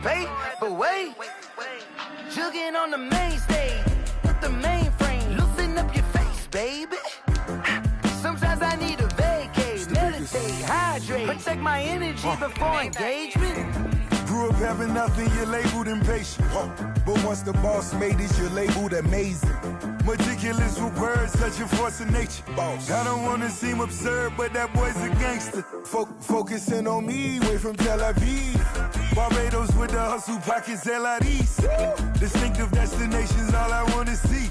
pay, but wait. Jugging on the main stage, with the mainframe, loosen up your face, baby. Sometimes I need a vacate, meditate, hydrate, protect my energy before engagement. Grew up having nothing, you're labeled impatient. But once the boss made it, you're labeled amazing. Meticulous with words, such a force of nature. I don't wanna seem absurd, but that boy's a gangster. Focusing on me, way from Tel Aviv. Barbados with the hustle pockets, LIDs. Distinctive destinations, all I wanna see.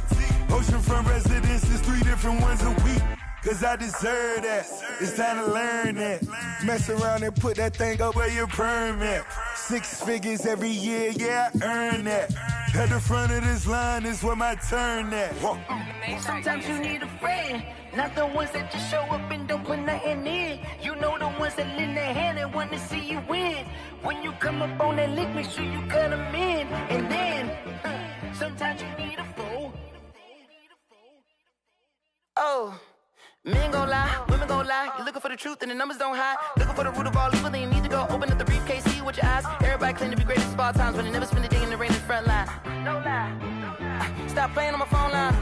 Oceanfront residences, 3 different ones a week. Cause I deserve that, it's time to learn that. Mess around and put that thing up where your permit. 6 figures every year, yeah, I earn that. At the front of this line is where my turn at. Sometimes you need a friend, not the ones that just show up and don't put nothing in. You know the ones that lend their hand and want to see you win. When you come up on that lick, make sure you cut them in. And then, sometimes you need a fool. Oh. Men gon' lie, women gon' lie. You're looking for the truth and the numbers don't hide. Looking for the root of all evil, then you need to go open up the briefcase, see with your eyes. Everybody claim to be greatest of all times, but they never spend a day in the rain in the front line. No lie. Stop playing on my phone line.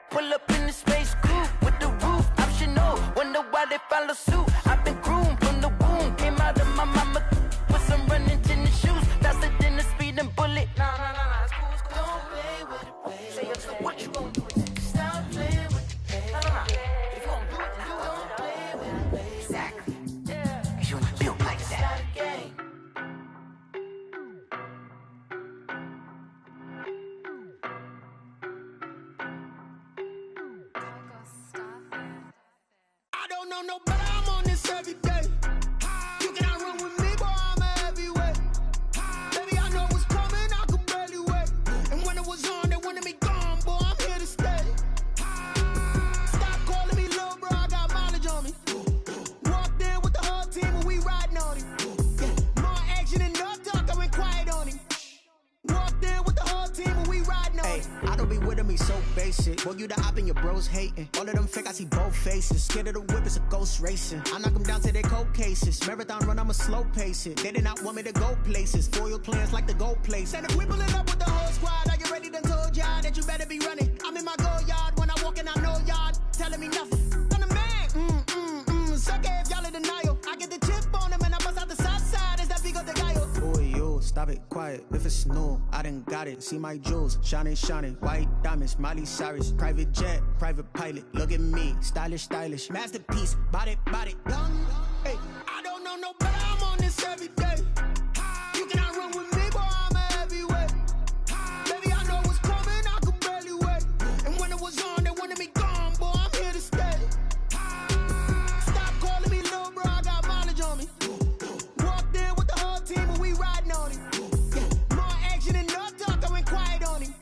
Pull up in the space coupe with the roof optional. Wonder why they follow suit. I've been groomed from the womb. Came out of my mama with some running tennis shoes. Faster than a speeding bullet. Nah, it's cool, it's cool. Don't play with it, baby. Say what you gon' do? Stop playing with it. No, but I'm on this every day. You cannot run with me, boy, I'm a heavyweight. Baby, I know what's coming, I could barely wait. And when it was on, they wanted me gone, boy, I'm here to stay. Stop calling me little bro, I got mileage on me. Walked in with the whole team and we riding on him. More action and no talk, I went quiet on him. Walked in with the whole team and we riding on him. I don't be with him, he's so basic. Boy, you the op and your bros hating. All of them fake, I see both faces. Scared of the whip, it's a ghost racing. I knock them down to their cold cases. Marathon run, I'ma slow pace it. They did not want me to go places. Foil plans like the go place. And if we pulling up with the whole squad, are you ready? Done told y'all that you better be running. I'm in my go yard. When I walk in, I know y'all telling me nothing. I'm the man. Suck it if y'all in denial. I get the chip on them and I bust out the south side. Is that Vigo de Gallo? Boy, yo, stop it, quiet. If it's new, I done got it. See my jewels, shining. White diamonds, Miley Cyrus. Private jet, private pilot. Look at me, stylish. Masterpiece, body, done. Hey, I don't know no better, I'm on this every day. You cannot run with me, boy, I'm a heavyweight. Baby, I know what's coming, I could barely wait. And when it was on, they wanted me gone, boy, I'm here to stay. Stop calling me little bro, I got mileage on me. Walked in with the whole team and we riding on him. More action and no talk, I went quiet on him.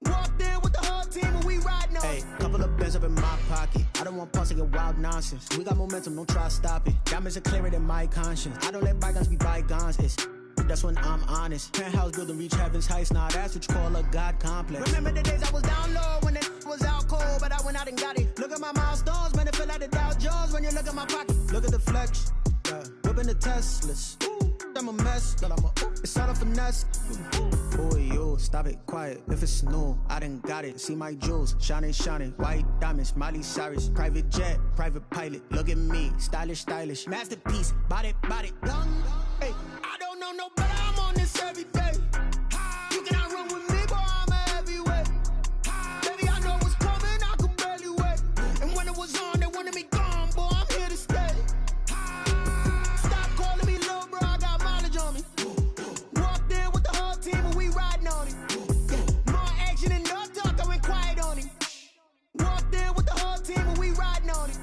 Walked in with the whole team and we riding on him. Hey, couple of bands up in my pocket. I don't want pulse to get wild nonsense. We got momentum, don't try to stop it. Diamonds are clearer than my conscience. I don't let bygones be bygones. That's when I'm honest. Penthouse building reach heaven's heights. Nah, that's what you call a God complex. Remember the days I was down low when it was out cold, but I went out and got it. Look at my milestones, man, it feel like the Dow Jones when you look at my pocket. Look at the flex, whipping the Teslas. I'm a mess, but it's all a finesse. Boy, yo, stop it, quiet. If it's new, I done got it. See my jewels, shining. White diamonds, Miley Cyrus. Private jet, private pilot. Look at me, stylish. Masterpiece, body, done. Hey, I don't know no better, I'm on this every day. You cannot run with me, boy, I'm a heavyweight. Baby, I know what's coming, I could barely wait. And when it was on, they wanted me gone, boy, I'm here to stay. Stop calling me little bro, I got mileage on me. Walked in with the whole team and we riding on him. More action and no talk, I went quiet on him. Walked in with the whole team and we riding on him.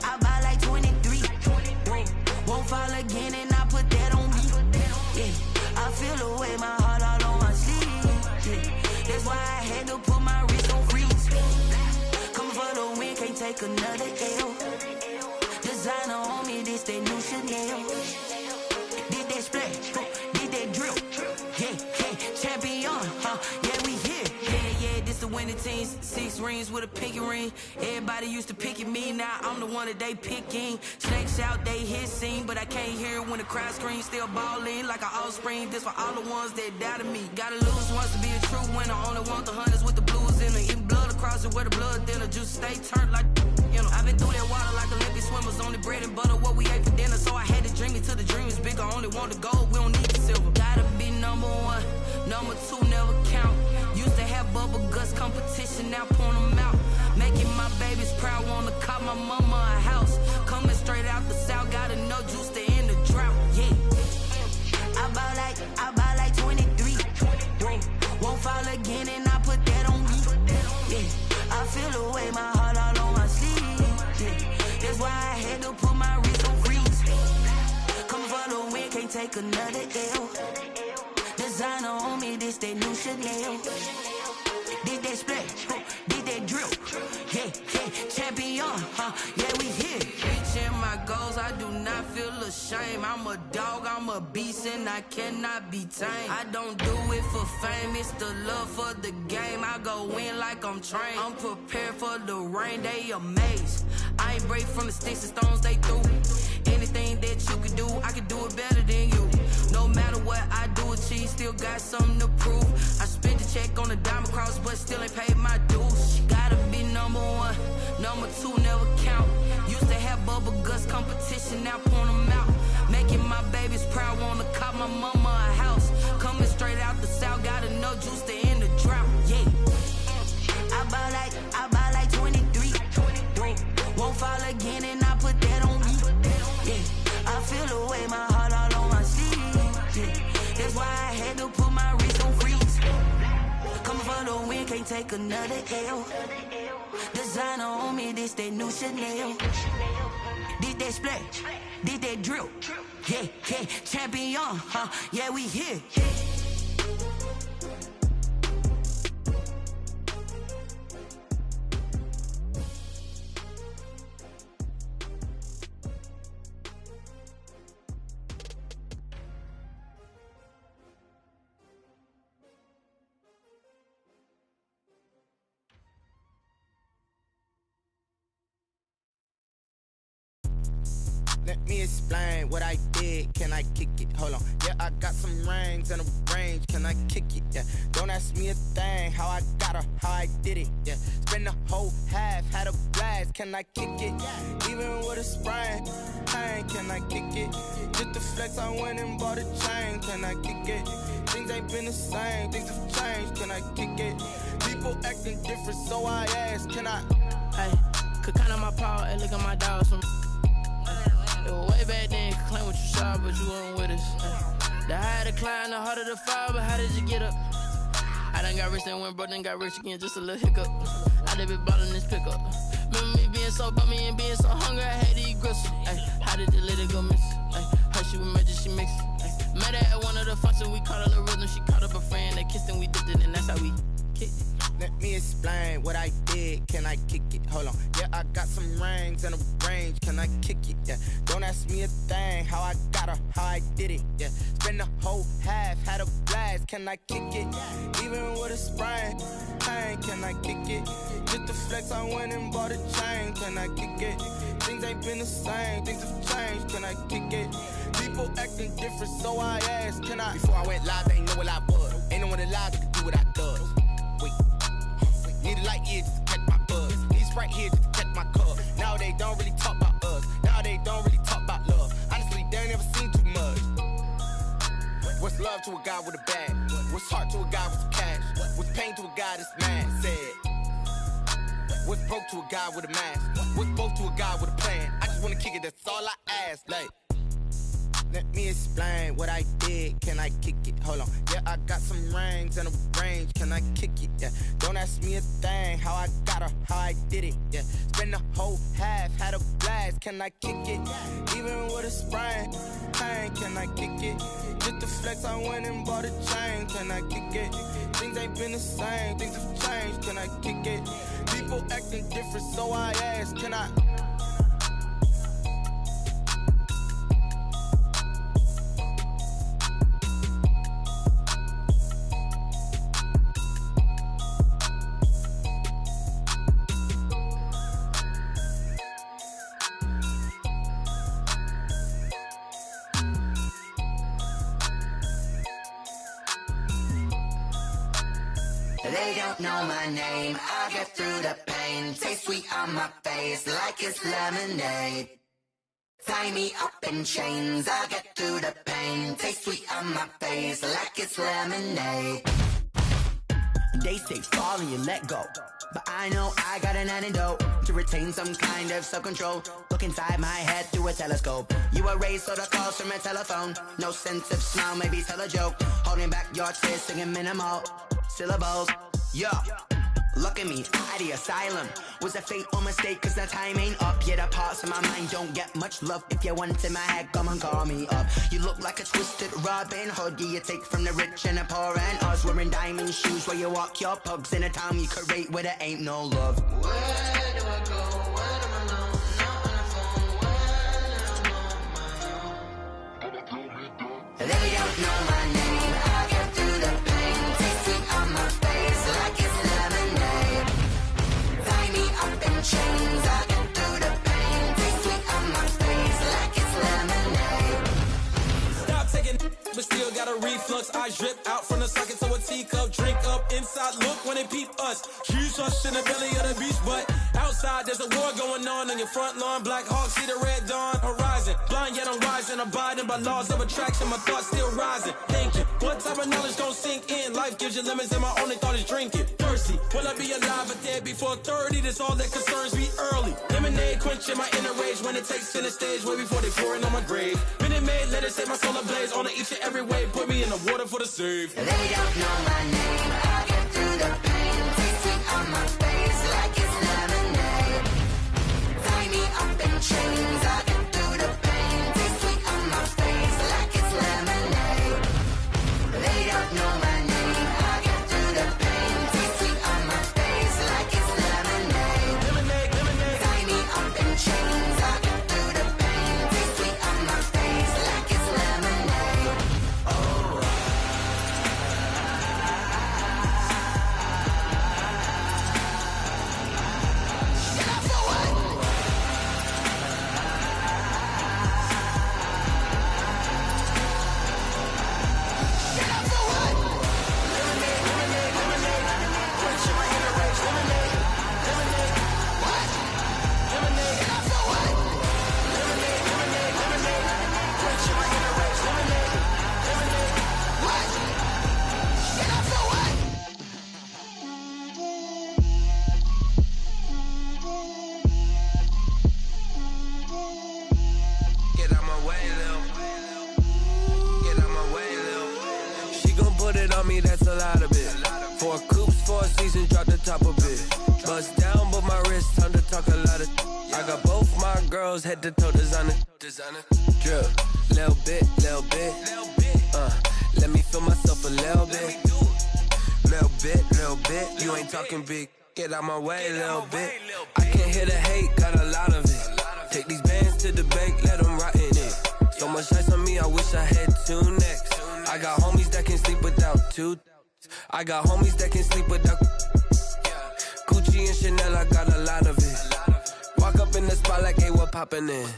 I buy like 23. Won't fall again and I put that on me. Yeah, I feel the way my heart all on my sleeve. Yeah, that's why I had to put my wrist on freeze. Come for the win, can't take another L. Designer on me, this that new Chanel. Did that splash, did that drill. Yeah, champion, yeah, we here. Yeah, this the winning teams. 6 rings with a pinky ring. Everybody used to pick at me, now I'm the one that they picking. Snakes out, they hissing, but I can't hear when the crowd screams. Still balling like an offspring. This for all the ones that doubted me. Gotta lose once to be a true winner. Only want the hunters with the blues in it. Eating blood across it where the blood thinner. Juice stay turned like, you know. I've been through that water like Olympic swimmers. Only bread and butter, what we ate for dinner. So I had to dream it till the dream is bigger. Only want the gold, we don't need the silver. Gotta be number 1, number 2 never count. Used to have bubble guts competition, now point them out. Making my babies proud, wanna call my mama a house. Coming straight out the south, gotta know juice to end the drought, yeah. I bought like 23. Whoa, won't fall again and I put that on me. Yeah, I feel the way, my heart all on my sleeve. Yeah, that's why I had to put my wrist on freeze. Coming for the win, can't take another L. Designer on me, this that new Chanel. Did that splash, did that drill. Yeah, champion, yeah, we here. Reaching my goals, I do not feel ashamed. I'm a dog, I'm a beast, and I cannot be tamed. I don't do it for fame, it's the love for the game. I go in like I'm trained. I'm prepared for the rain, they amazed. I ain't break from the sticks and stones they threw. Anything that you can do, I can do it better than you. No matter what I do, achieve, still got something to prove. I spent the check on the diamond cross, but still ain't paid my dues. Gotta be number 1, number 2 never count. Used to have bubble guts competition, now point them out. Making my babies proud, wanna call my mama a house. Coming straight out the south, gotta know juice to end the drought, yeah. I bought like 23. Won't fall again and I put that on me. Yeah, I feel the way, my heart all on my sleeve. Yeah, that's why I had to put my wrist on freeze. Coming for the win, can't take another L. Designer on me, this that new Chanel. Did that splash, did that drill. Yeah, champion, yeah, we here. Let me explain what I did, can I kick it? Hold on, yeah, I got some rings and a range, can I kick it? Yeah, don't ask me a thing, how I got her, how I did it, yeah. Spend the whole half, had a blast, can I kick it? Even with a sprain, pain, can I kick it? Just the flex, I went and bought a chain, can I kick it? Things ain't been the same, things have changed, can I kick it? People acting different, so I ask, can I? Hey, could count on my power and look at my dogs from. It was way back then, could claim what you saw, but you weren't with us. The higher the climb, the harder the fall, but how did you get up? I done got rich and went broke, then got rich again, just a little hiccup. I done been ballin' this pickup. Remember me being so bummy and being so hungry, I had to eat gristle. How did the lady go miss? Her she was magic, she mixed. Met her at one of the functions, we caught her the rhythm, she caught up a friend, they kissed and we dipped it, and that's how we kicked it. Let me explain what I did, can I kick it? Hold on, yeah, I got some rings and a range, can I kick it? Yeah, don't ask me a thing, how I got her, how I did it? Yeah, spend the whole half, had a blast, can I kick it? Even with a sprain, pain, can I kick it? Just the flex, I went and bought a chain, can I kick it? Things ain't been the same, things have changed, can I kick it? People acting different, so I asked, can I? Before I went live, they ain't know what I was. Ain't no one alive that could do what I does. Wait. Need a light here just to catch my buzz. Need Sprite here just to catch my cup. Now they don't really talk about us. Now they don't really talk about love. Honestly, they ain't never seen too much. What's love to a guy with a bag? What's heart to a guy with some cash? What's pain to a guy that's mad? Said. What's broke to a guy with a mask? What's both to a guy with a plan? I just wanna kick it, that's all I ask. Like, let me explain what I did, can I kick it? Hold on, yeah, I got some rings and a range, can I kick it? Yeah, don't ask me a thing, how I got her, how I did it? Yeah, spend the whole half, had a blast, can I kick it? Even with a sprain, pain, can I kick it? Just the flex, I went and bought a chain, can I kick it? Things ain't been the same, things have changed, can I kick it? People acting different, so I ask, can I? They don't know my name, I get through the pain. Taste sweet on my face like it's lemonade. Tie me up in chains, I get through the pain. Taste sweet on my face like it's lemonade. They say fall and you let go, but I know I got an antidote to retain some kind of self-control. Look inside my head through a telescope. You erase all the calls from a telephone. No sense of smile, maybe tell a joke. Holding back your tears, singing minimal syllables. Yo, look at me, out the asylum. Was a fate or mistake, cause the time ain't up. Yeah, the parts of my mind don't get much love. If you want in my head, come and call me up. You look like a twisted Robin Hood. Yeah, you take from the rich and the poor and us. Wearing diamond shoes where you walk your pugs. In a town you create where there ain't no love. Where do I go? When am I alone? Not on the phone. When I'm on my own. They don't know my name. I get through the pain. Taste sweet on my face like it's lemonade. Tie me up in chains. I get through the pain. Taste sweet on my face like it's lemonade. Stop taking, but still got a reflux. I drip out from the socket to a teacup. Drink up inside, look when they peep us. Shoes us in the belly of the beast, but outside there's a war going on your front lawn. Black Hawk, see the red dawn horizon. Blind yet I'm rising, abiding by laws of attraction. My thoughts still rising, thinking what type of knowledge gon' sink in? Life gives you lemons and my only thought is drinking. Thirsty, will I be alive or dead before 30? That's all that concerns me early. Lemonade quenching my inner rage when it takes center stage way before they pouring on my grave. Minute Maid, let it set my soul ablaze on each and every way. Put me in the water for the save. They don't know my name. I get through the pain. Taste sweet on my face like it's lemonade. Tie me up in chains. I get through the pain. Taste sweet on my face like it's lemonade. They don't know my name. I get through the pain. Taste sweet on my face like it's lemonade. Lemonade, lemonade. Tie me up in chains. I get through the pain. Taste sweet on my face like it's lemonade. Oh. Get out my way, Lil. Get out my way, Lil. She gon' put it on me, that's a lot of it. 4 coops, 4 seasons, drop the top a bit. Bust down, but my wrist, time to talk a lot of. I got both my girls, head to toe designer. Drip, little bit, little bit. Let me feel myself a little bit. Little bit, you ain't talking big. Get out my way, little bit. I can't hear the hate, got a lot of it. Take these bands to the bank, let them rot in it. So much ice on me, I wish I had 2 necks. I got homies that can sleep without 2. I got homies that can sleep without Gucci and Chanel, I got a lot of it. Walk up in the spot like, hey, what poppin' in?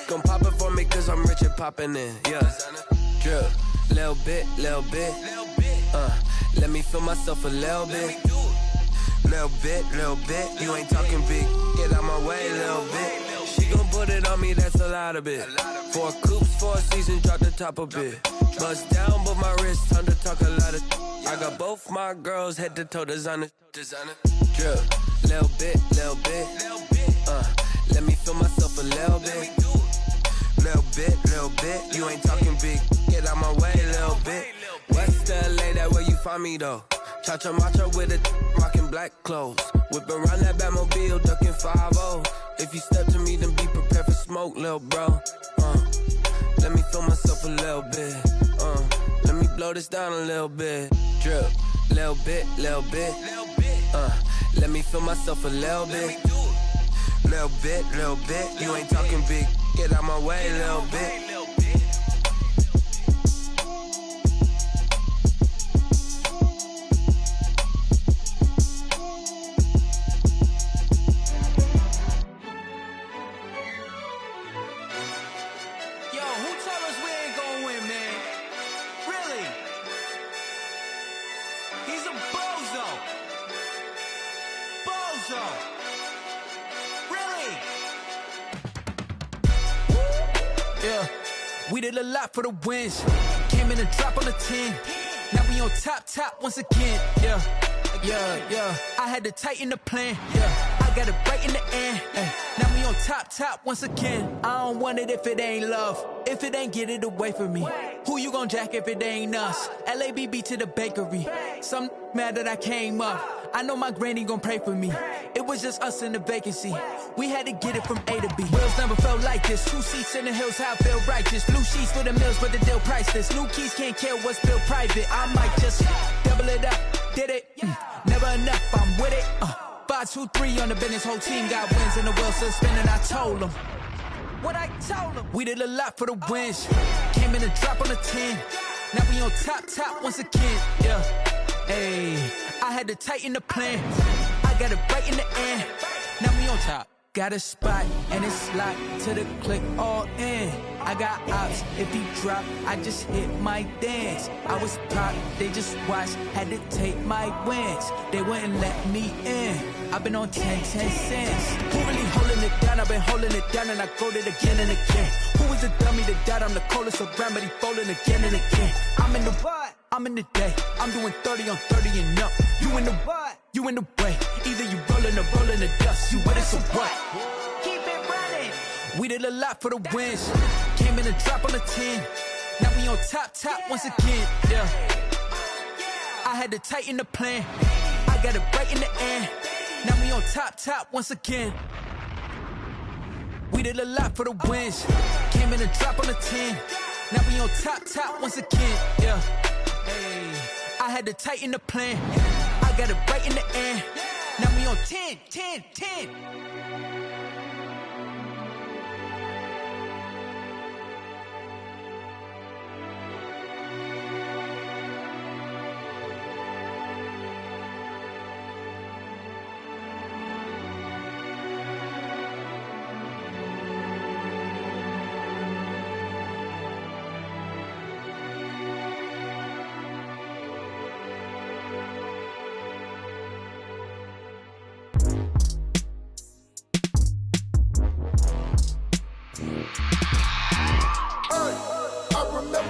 Gon' pop it for me cause I'm rich and poppin' in, yeah. Drip, little bit, little bit. Let me feel myself a little bit. Little bit, you ain't talking big. Get out my way, little bit. She gon' put it on me, that's a lot of it. 4 coops, 4 seasons, drop the top a bit. Bust down, but my wrist, time to talk a lot of. I got both my girls, head to toe designer. Drip, little bit, little bit. Let me feel myself a little bit. Little bit, you ain't talking big. Get out my way, little bit. West LA, that where you find me though. Cha-cha macha with a rockin' black clothes. Whip around that Batmobile, ducking 5-0. If you step to me, then be prepared for smoke, lil' bro. Let me feel myself a little bit. Let me blow this down a little bit. Drip, little bit, little bit. Let me feel myself a little bit. Little bit. You ain't talking big. Get out my way, little bit. He's a bozo. so. Really? Yeah, we did a lot for the wins. Came in a drop on the 10. Now we on top once again. Yeah. I had to tighten the plan. Yeah, I got it right in the end. Now we on top once again. I don't want it if it ain't love. If it ain't, get it away from me. Who you gon' jack if it ain't us? LABB to the bakery. Some mad that I came up. I know my granny gon' pray for me. It was just us in the vacancy. We had to get it from A to B. Wheels never felt like this. 2 seats in the hills, how I feel righteous. Blue sheets for the mills, but the deal priceless. New keys can't care what's built private. I might just double it up. Did it? Never enough, I'm with it. 5, 2, 3 on the business. Whole team got wins and the wheels still spinning. I told them what I told them. We did a lot for the wins. Came in a drop on the 10. Now we on top once again. Yeah. Hey, I had to tighten the plan. I got it right in the end. Now we on top. Got a spot and it's locked to the click all in. I got ops, if he drop, I just hit my dance. I was pop, they just watched, had to take my wins. They wouldn't let me in. I've been on 10 cents. Who really holding it down? I've been holding it down and I go it again and again. Who is the dummy that died? I'm the coldest around, but he folding again and again. I'm in the what? I'm in the day. I'm doing 30 on 30 and up. You in the what? You in the way. Either you rolling or rolling the dust. You with us or what? Keep it running. We did a lot for the wins. Came in a drop on the 10. Now we on top once again. Yeah. I had to tighten the plan. I got it right in the end. Now we on top once again. We did a lot for the wins. Came in a drop on the 10. Now we on top once again. Yeah. Hey, I had to tighten the plan. I got it right in the end. Now we on 10.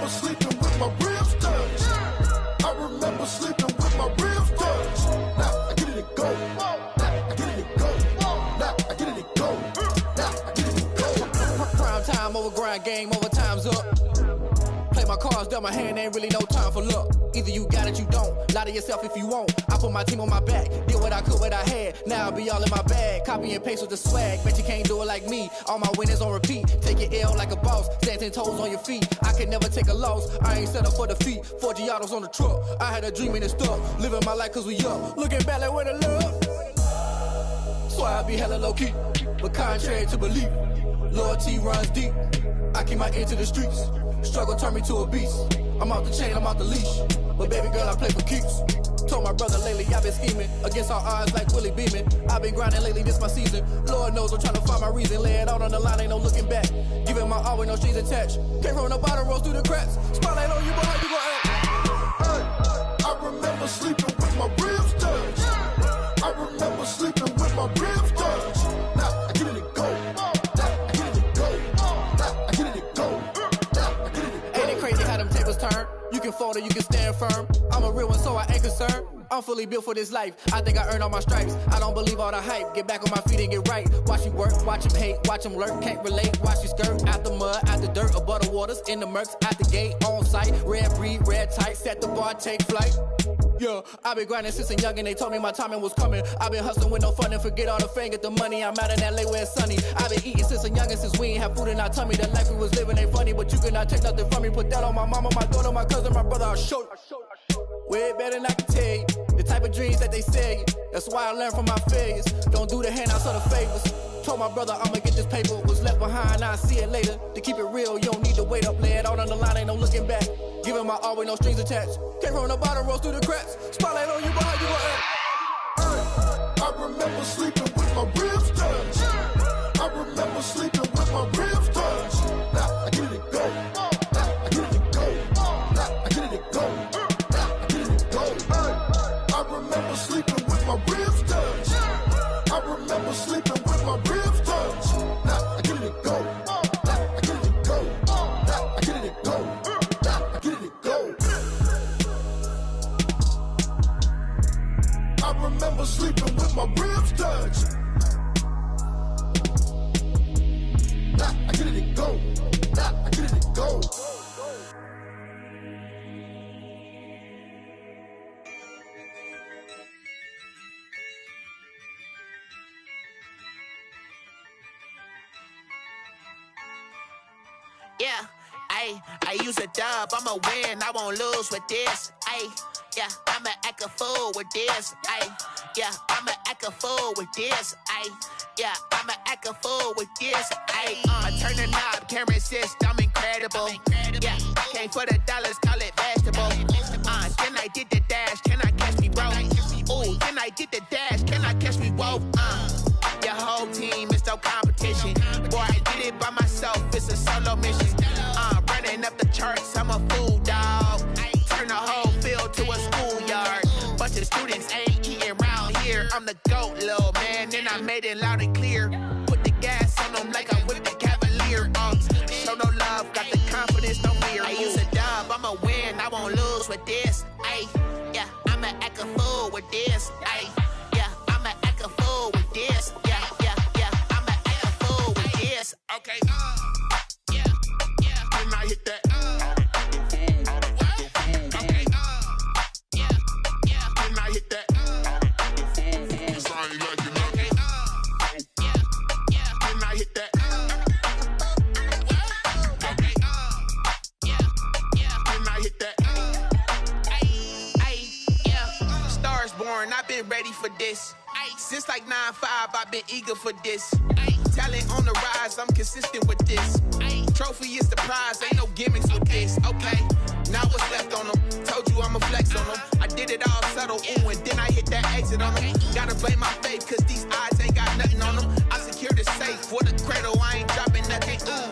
Sleeping with my ribs touched. I remember sleeping with my ribs touched. Now I get it to go. Now I get it to go. Now I get it to go. Now I get it to go. Prime time over grind, game over, time's up. Play my cards, dealt my hand, ain't really no time for luck. Either you got it, you don't. Lie to yourself if you won't. I put my team on my back, did what I could, what I had. Now I'll be all in my bag. Copy and paste with the swag. Bet you can't do it like me. All my winners on repeat. Take your L like a boss. Stand 10 toes on your feet. I can never take a loss. I ain't set up for defeat. 4 Giottos on the truck. I had a dream and it stuck. Living my life cause we young. Looking back like where the love. So I be hella low key. But contrary to belief, loyalty runs deep. I keep my ear to the streets. Struggle turned me to a beast. I'm off the chain, I'm off the leash. But baby girl, I play for keeps. Told my brother lately, I've been scheming. Against all odds like Willie Beeman. I've been grinding lately, this my season. Lord knows I'm trying to find my reason. Lay it out on the line, ain't no looking back. Giving my all with no strings attached. Came from the bottom, rose through the cracks. Spotlight on you, boy, how you gon' act? Hey, I remember sleeping with my ribs touched. I remember sleeping with my ribs touched. Now I get it to go. Now I get it to go. Now I get it to go. Now I get it to go. Ain't it crazy how them tables turn? You can fold or you can stand firm. I'm a real one, so I ain't concerned. I'm fully built for this life. I think I earned all my stripes. I don't believe all the hype. Get back on my feet and get right. Watch you work, watch him hate, watch him lurk. Can't relate, watch you skirt. Out the mud, out the dirt, above the waters, in the murks, out the gate, on site. Red breed, red tight, set the bar, take flight. Yeah, I been grinding since a youngin', they told me my timing was coming. I been hustling with no fun and forget all the fame, get the money. I'm out in LA where it's sunny. I been eating since a youngin', since we ain't have food in our tummy. The life we was living ain't funny, but you cannot take nothing from me. Put that on my mama, my daughter, my cousin, my brother, I'll show you. Way better than I can tell you. The type of dreams that they sell you. That's why I learned from my failures. Don't do the handouts or the favors. Told my brother I'ma get this paper. Was left behind, I'll see it later. To keep it real, you don't need to wait up. Lay it out on the line, ain't no looking back. Giving my all with no strings attached. Came from the bottom, rose through the cracks. Spotlight on you, boy, how you gon' act? I remember sleeping with my ribs touched. I remember sleeping with my ribs touched. Now I get it to go. Now I get it to go. Now I get it to go. Now I get it to go. I remember sleeping with my ribs touched. I Ayy, I use a dub, I'ma win, I won't lose with this. Ayy, yeah, I'ma act a fool with this. Ayy, yeah, I'ma act a fool with this. Ayy, yeah, I'ma act a fool with this. Ayy, I turn the knob, can't resist, I'm incredible. Yeah, came for the dollars, call it vegetable. Then I did the dash, can I catch me, bro? Ooh, then I did the dash, can I catch me, whoa? Your whole team is no competition. Boy, I did it by myself, it's a solo mission. Running up the charts, I'm a fool, dog. Turn the whole field to a schoolyard. Bunch of students ain't eating round here. I'm the GOAT, little man, and I made it loud and clear. Put the gas on them like I'm with the Cavalier. Show no love, got the confidence, no fear. I use a dub, I'ma win, I won't lose with this. Ayy, yeah, I'ma act a fool with this. Ayy, yeah, I'ma act a fool with this. Yeah, yeah, yeah, I'ma act a fool with this. Okay, yeah, yeah, then I hit that. Okay, yeah, yeah, then I hit that. Cause I ain't like it. Okay, yeah, yeah, then I hit that. Okay, yeah, yeah, then I hit that. Yeah, stars born, I've been ready for this. Since like 9-5, I've been eager for this. Talent on the rise, I'm consistent with this. Trophy is the prize, ain't no gimmicks with this. Okay, now what's left on them? Told you I'ma flex on them. I did it all subtle, ooh, and then I hit that exit on them. Gotta blame my faith, cause these eyes ain't got nothing on them. I secured the safe for the cradle, I ain't dropping nothing, ooh.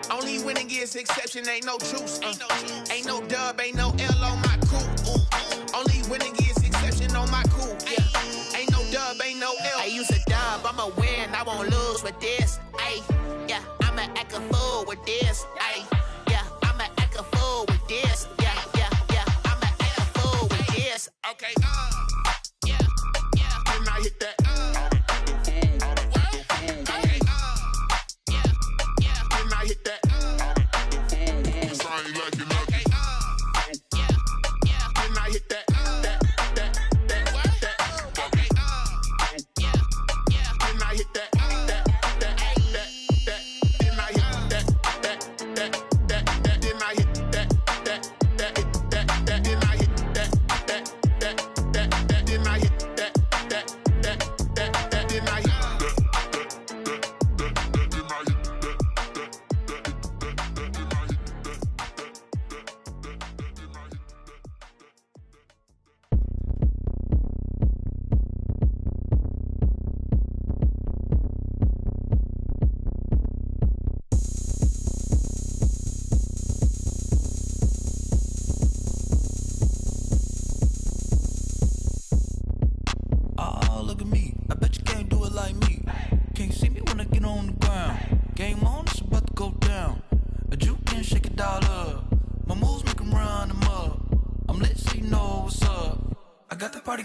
Only winning is exception, ain't no truce. Ain't no dub, ain't no L on my crew. Ooh. Only winning is exception on my crew. Yeah, ain't no dub, ain't no L. I use a dub, I'ma win, I won't lose with this. Ayy, yeah, I'ma act a fool with this. Ayy, yeah, I'ma act a fool with this. Yeah, yeah, yeah, I'ma act a fool with this. Okay, yeah, yeah, then I hit that. Okay, yeah, yeah, then I hit that. Cause I ain't like it. Okay, yeah, yeah, then I hit that. Okay, yeah, yeah, then I hit that.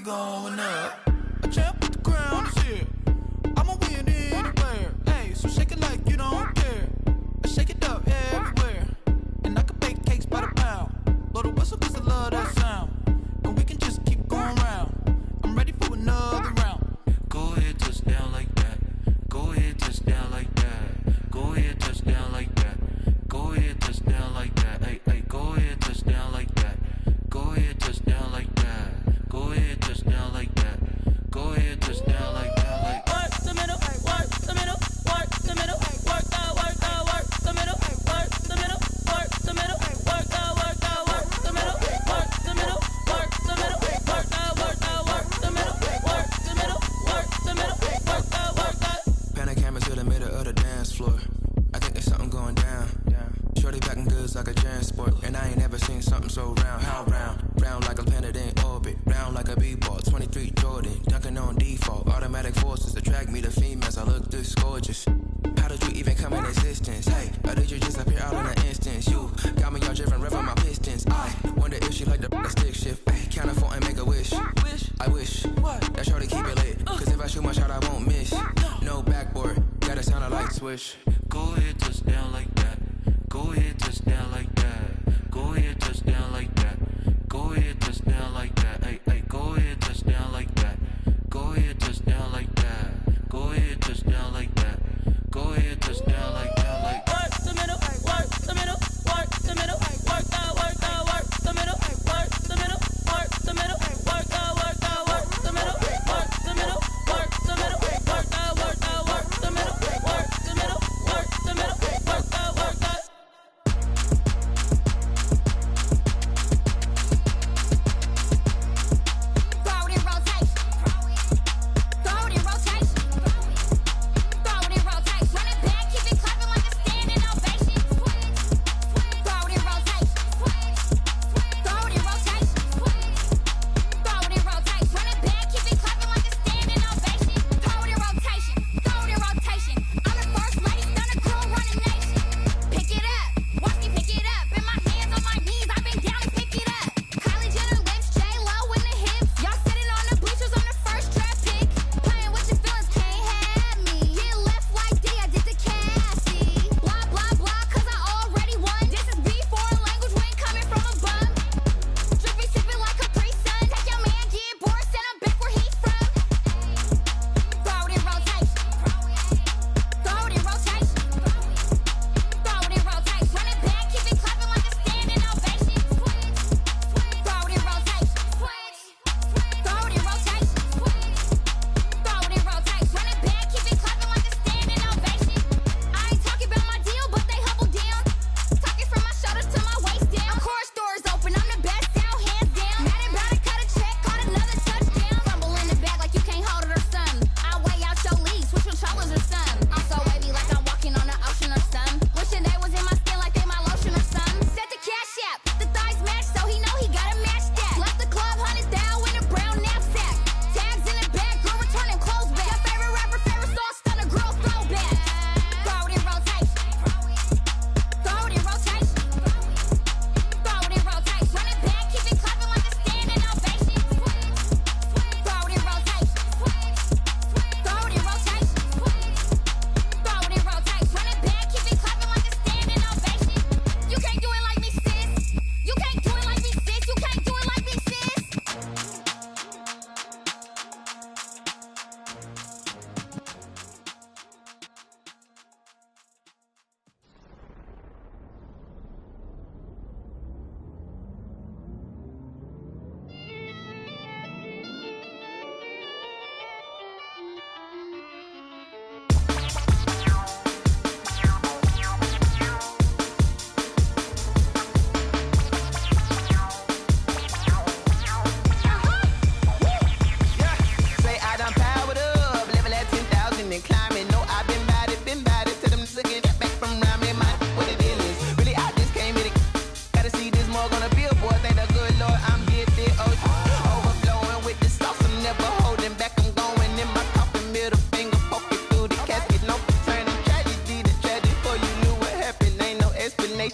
Going up, a champ with the crown is here. I'ma win anywhere. Hey, so shake it like you don't care. I shake it up everywhere, and I can bake cakes by the pound. Blow the whistle 'cause I love that sound, and we can just keep going round. I'm ready for another round. Go ahead, touch down like that. Go ahead, touch down like that. Go ahead, touch down like that. Go ahead, touch down like that. Hey, hey, go ahead, touch down like that. Go ahead, touch down like that. Go ahead, touch down like that. Go ahead, touch down like that. Like work the middle, work the middle, work the middle, work the middle, work the middle, work the middle, work the middle, work the middle, work the middle, work the middle, work the middle, work the middle, work the. Pan a camera to the middle of the dance floor. I think there's something going down. Shorty packing goods like a transport, and I ain't never seen something so round. How round? Round like a planet in orbit, round like a b-ball. 23 Jordan, dunking on default. Automatic forces attract me to females. I look this gorgeous. How did you even come in existence? Hey, or did you just appear out in an instance? You got me all driven, revving my pistons. I wonder if she like the stick shift. Ay, count a 4 and make a wish. I wish that shorty keep it lit. 'Cause if I shoot my shot, I won't miss. No backboard, gotta sound a light swish. go ahead, touch down like that. Go ahead, touch down like that. Go ahead, touch down like that. Go ahead, touch down like that. Hey, hey, go ahead, touch down like that. Go ahead, touch down like that. Go ahead, touch down like that. Go ahead, touch down like that. Like work the middle, work the middle, work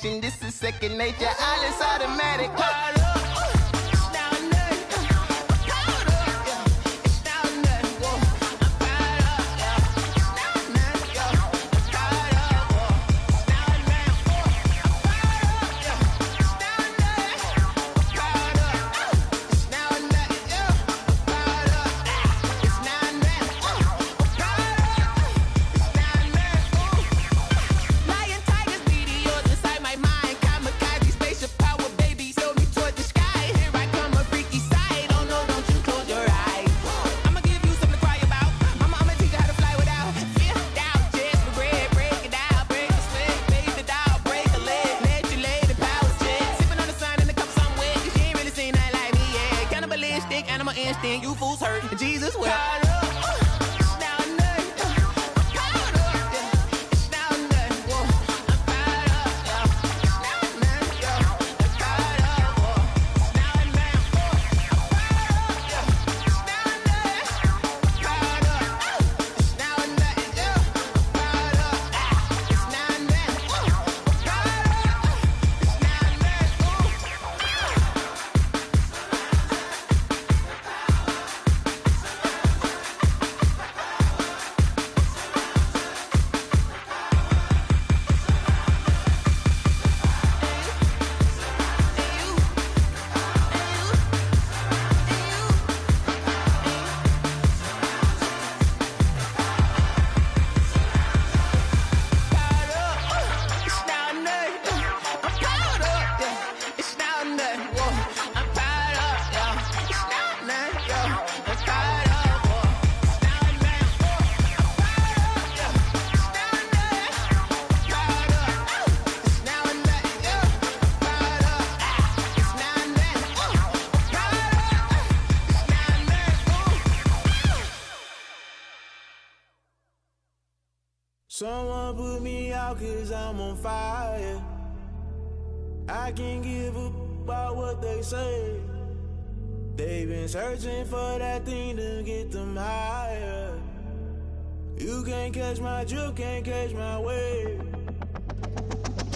conversation. This is second nature. All is automatic. You fools hurt. Jesus will. Someone put me out 'cause I'm on fire. I can't give up about what they say. They've been searching for that thing to get them higher. You can't catch my drift, can't catch my wave.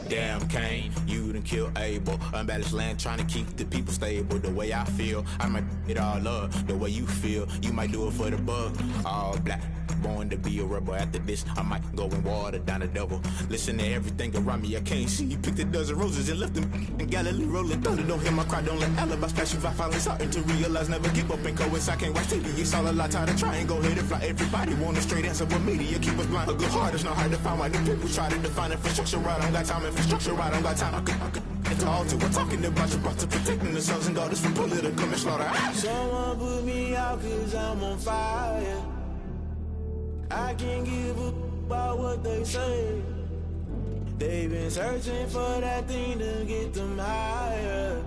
Damn Kane, you done killed Abel. Unbalanced land trying to keep the people stable. The way I feel, I might it all up. The way you feel, you might do it for the buck. All black, born to be a rebel. After this, I might go and water down the devil. Listen to everything around me, I can't see. You picked a dozen roses and left them in Galilee rolling thunder. Don't hear my cry, don't let alibis pass you. I finally starting to realize, never give up and coast. I can't watch TV, it's all a lot. Tired of trying, go ahead and fly. Everybody want a straight answer, but media keep us blind. A good heart is not hard to find. Why the people try to define infrastructure right? I don't got time, infrastructure right, I don't got time. I could into all to. We're talking about you, about to protecting the sons and daughters from political and slaughter. Someone put me out 'cause I'm on fire. I can't give up about what they say. They've been searching for that thing to get them higher.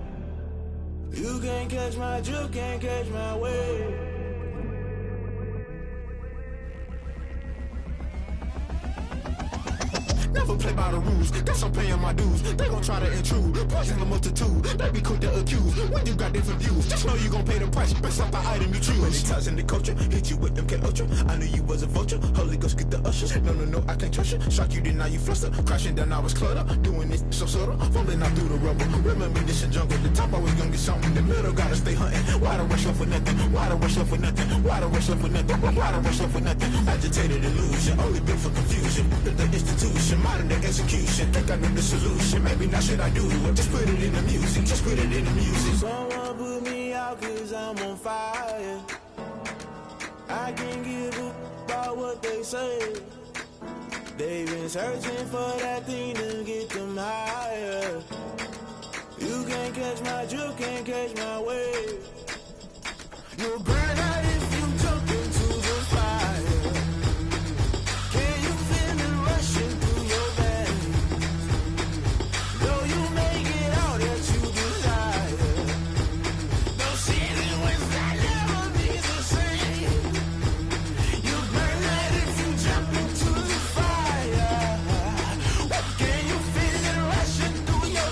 You can't catch my drift, can't catch my wave. Never play by the rules, guess I'm paying my dues. They gon' try to intrude, poison the multitude. They be quick to accuse, when you got different views. Just know you gon' pay the price, based off the item you choose. Many times in the culture, hit you with them K Ultra. I knew you was a vulture, Holy Ghost get the ushers. No, I can't trust you. Shock you, then now you fluster. Crashing down, I was cluttered. Doing this so subtle, falling out through the rubble. Remember this a jungle, the top I was gonna get something. The middle gotta stay hunting. Why the rush left for nothing? Why the rush left for nothing? Why the rush left for nothing? Why the rush left for nothing? Agitated illusion, only built for confusion. The institution, modern day execution. Think I know the solution. Maybe not should I do it? Just put it in the music. Just put it in the music. Someone put me out 'cause I'm on fire. I can't give up about what they say. They've been searching for that thing to get them higher. You can't catch my drift, can't catch my wave. You'll burn out if you jump into the fire. Can you feel it rushing through your veins? Though you make it all that you desire. No season when that never be the same. You burn out if you jump into the fire. Can you feel it rushing through your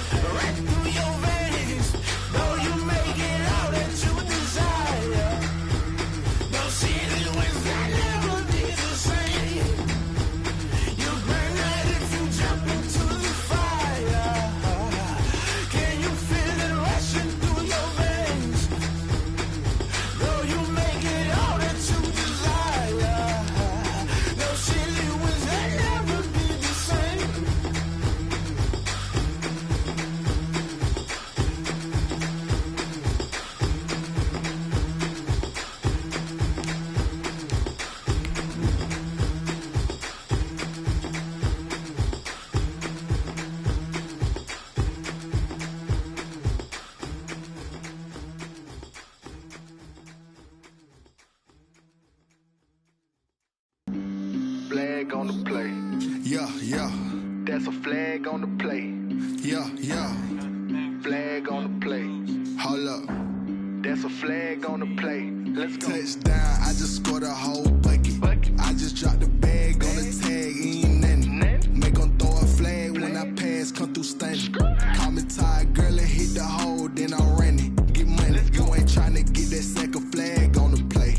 veins? Though you make it all that you desire. flag on the play. Yeah, yeah. That's a flag on the play. Yeah, yeah. Flag on the play. Hold up. That's a flag on the play. Let's go. Touchdown, I just scored a whole bucket. I just dropped the bag on the tag, ain't nothing. Make 'em throw a flag when I pass, come through stunning. Call me tired, girl, and hit the hole, then I'm running. Get money, you ain't tryna get that second flag on the play.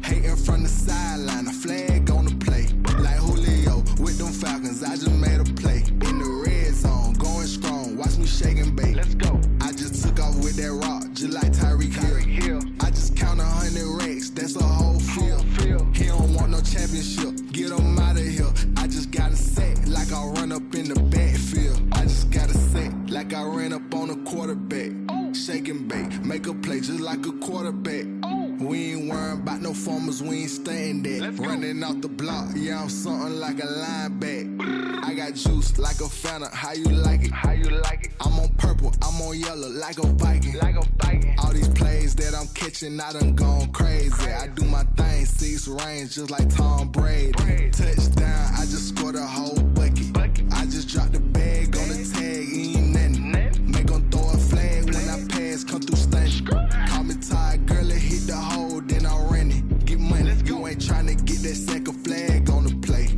Hating from the sideline, a flag on the play. Like Julio with them Falcons, I just made a play. In the red zone, going strong, watch me shake and bake. Let's go. I just took off with that rock, just like Tyreek Hill. I just count 100 racks, that's a whole field. He don't want no championship, get him out of here. I just got a set, like I run up in the backfield. I just got a set, like I ran up on a quarterback. Shake and bake, make a play just like a quarterback. We ain't worrying about no formers, we ain't staying there. Running off the block, yeah, I'm something like a linebacker. I got juice like a Fanta, how you like it? How you like it? I'm on purple, I'm on yellow, like a Viking. Like a Viking. All these plays that I'm catching, I done gone crazy. I do my thing, 6 range, just like Tom Brady. Touchdown, I just scored a whole bucket. I just dropped the bag on the tag, ain't nothing. Make 'em throw a flag when I pass, come through stunning. Call me tired, girl, and hit the hole, then I'm running. Get money, you ain't tryna get that second flag on the play.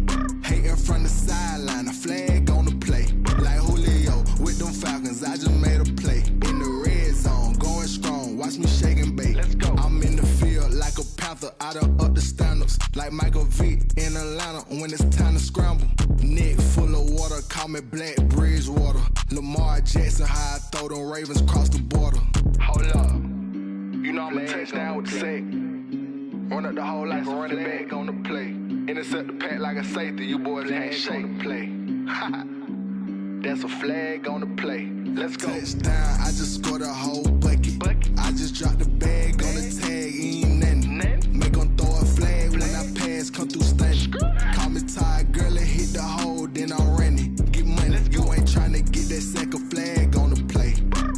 Hating from the sideline, a flag on the play. Like Julio with them Falcons, I just made a play. In the red zone, going strong, watch me shake and bake. Let's go. I'm in the field like a Panther, I done up the standards. Like Michael Vick in Atlanta when it's time to scramble. Neck full of water, call me Black Bridgewater. Lamar Jackson, how I throw them Ravens cross the border. Hold up. You know I'm a touchdown with the sack. Run up the hole like a running back on the play. Intercept the pack like a safety, you boys can't shake the play. That's a flag on the play. Let's go. Touchdown, I just scored a whole bucket. I just dropped the bag on the tag, ain't nothing. Make 'em throw a flag when I pass, come through stunning. Call me tired, girl, and hit the hole, then I'm running. Get money, you ain't tryna get that second flag on the play.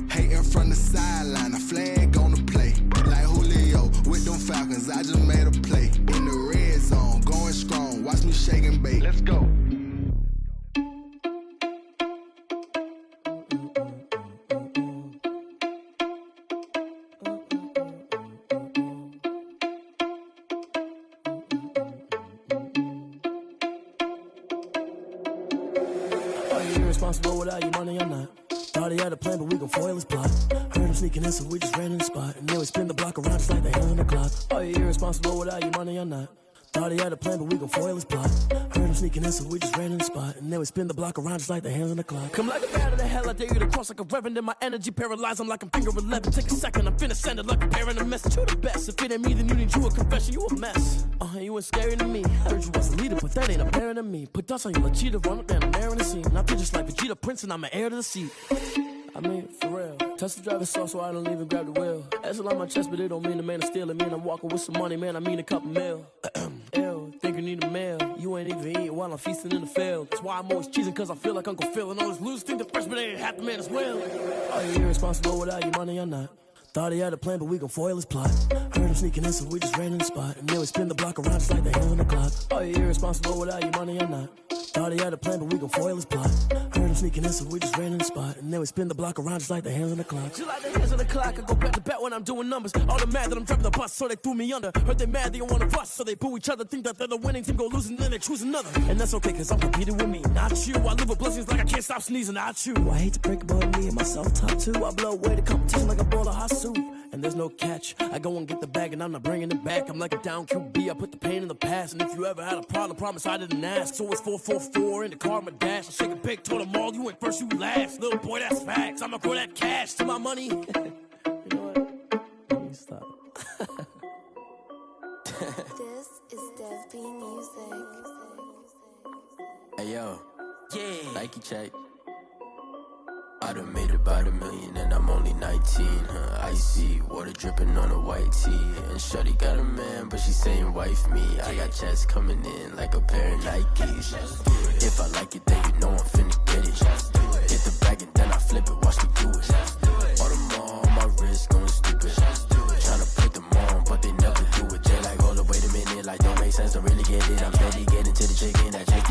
Hating from the sideline, a flag on the play. Like Julio with them Falcons, I just made a play. In the red zone, going strong, watch me shake and bake. Let's go. Irresponsible without your money or not. Thought he had a plan, but we gon' foil his plot. Heard him sneaking in, so we just ran in the spot. And then we spin the block around just like the hand on the clock. Are you irresponsible without your money or not? Thought he had a plan, but we gon' foil his plot. Heard him sneaking in, so we just ran in the spot. And then we spin the block around just like the hands on the clock. Come like a bat of the hell, I dare you to cross like a reverend. In my energy paralyzed, I'm like I'm finger 11. Take a second, I'm finna send it like a parent a message. You the best, if it ain't me, then you need you a confession. You a mess, you ain't scary to me. Heard you was a leader, but that ain't apparent to me. Put dust on you like Cheetah, run up down, I'm airing the scene. I feel just like Vegeta Prince, and I'm an heir to the seat. I mean, for real. Touch the driver's soft, so I don't even grab the wheel. That's on my chest, but it don't mean the man is stealing. Mean I'm walking with some money, man, I mean a couple mil. Ew, think you need a meal. You ain't even eating while I'm feasting in the field. That's why I'm always cheesing, cause I feel like Uncle Phil. And all those losers think the freshman ain't half the man as well. Are you irresponsible without your money or not? Thought he had a plan, but we gon' foil his plot. Heard him sneaking in, so we just ran in the spot. And then we spin the block around just like the hand on the clock. Are you irresponsible without your money or not? Thought he had a plan, but we gon' foil his plot. Heard him sneaking in, so we just ran in the spot. And then we spin the block around just like the hands on the clock. Just like the hands on the clock, I go back to back when I'm doing numbers. All the mad that I'm driving the bus, so they threw me under. Heard they mad, they don't wanna bust, so they boo each other. Think that they're the winning team, go losing, then they choose another. And that's okay, cause I'm competing with me, not you. I live with blessings like I can't stop sneezing, not you. I hate to break about me and myself top two. I blow away the competition like a bowl of hot soup. And there's no catch. I go and get the bag and I'm not bringing it back. I'm like a down QB, I put the pain in the past. And if you ever had a problem, promise I didn't ask. So it's 444 in the car, my dash. I shake a big, told them all, you went first, you last. Little boy, that's facts. I'ma grow that cash to my money. You know what? Let me stop. This is Dev B Music. Hey yo, yeah. Nike check. I done made about $1 million and I'm only 19, Icy, water dripping on a white tee. And shorty got a man, but she saying wife me. I got checks coming in like a pair of Nikes. If I like it, then you know I'm finna get it. Hit the bag and then I flip it, watch me do it. Audemars on my wrist, going stupid. Tryna put them on, but they never do it. They like, hold up, wait a minute, like don't make sense, don't really get it. I'm steady getting to the chicken, that chicken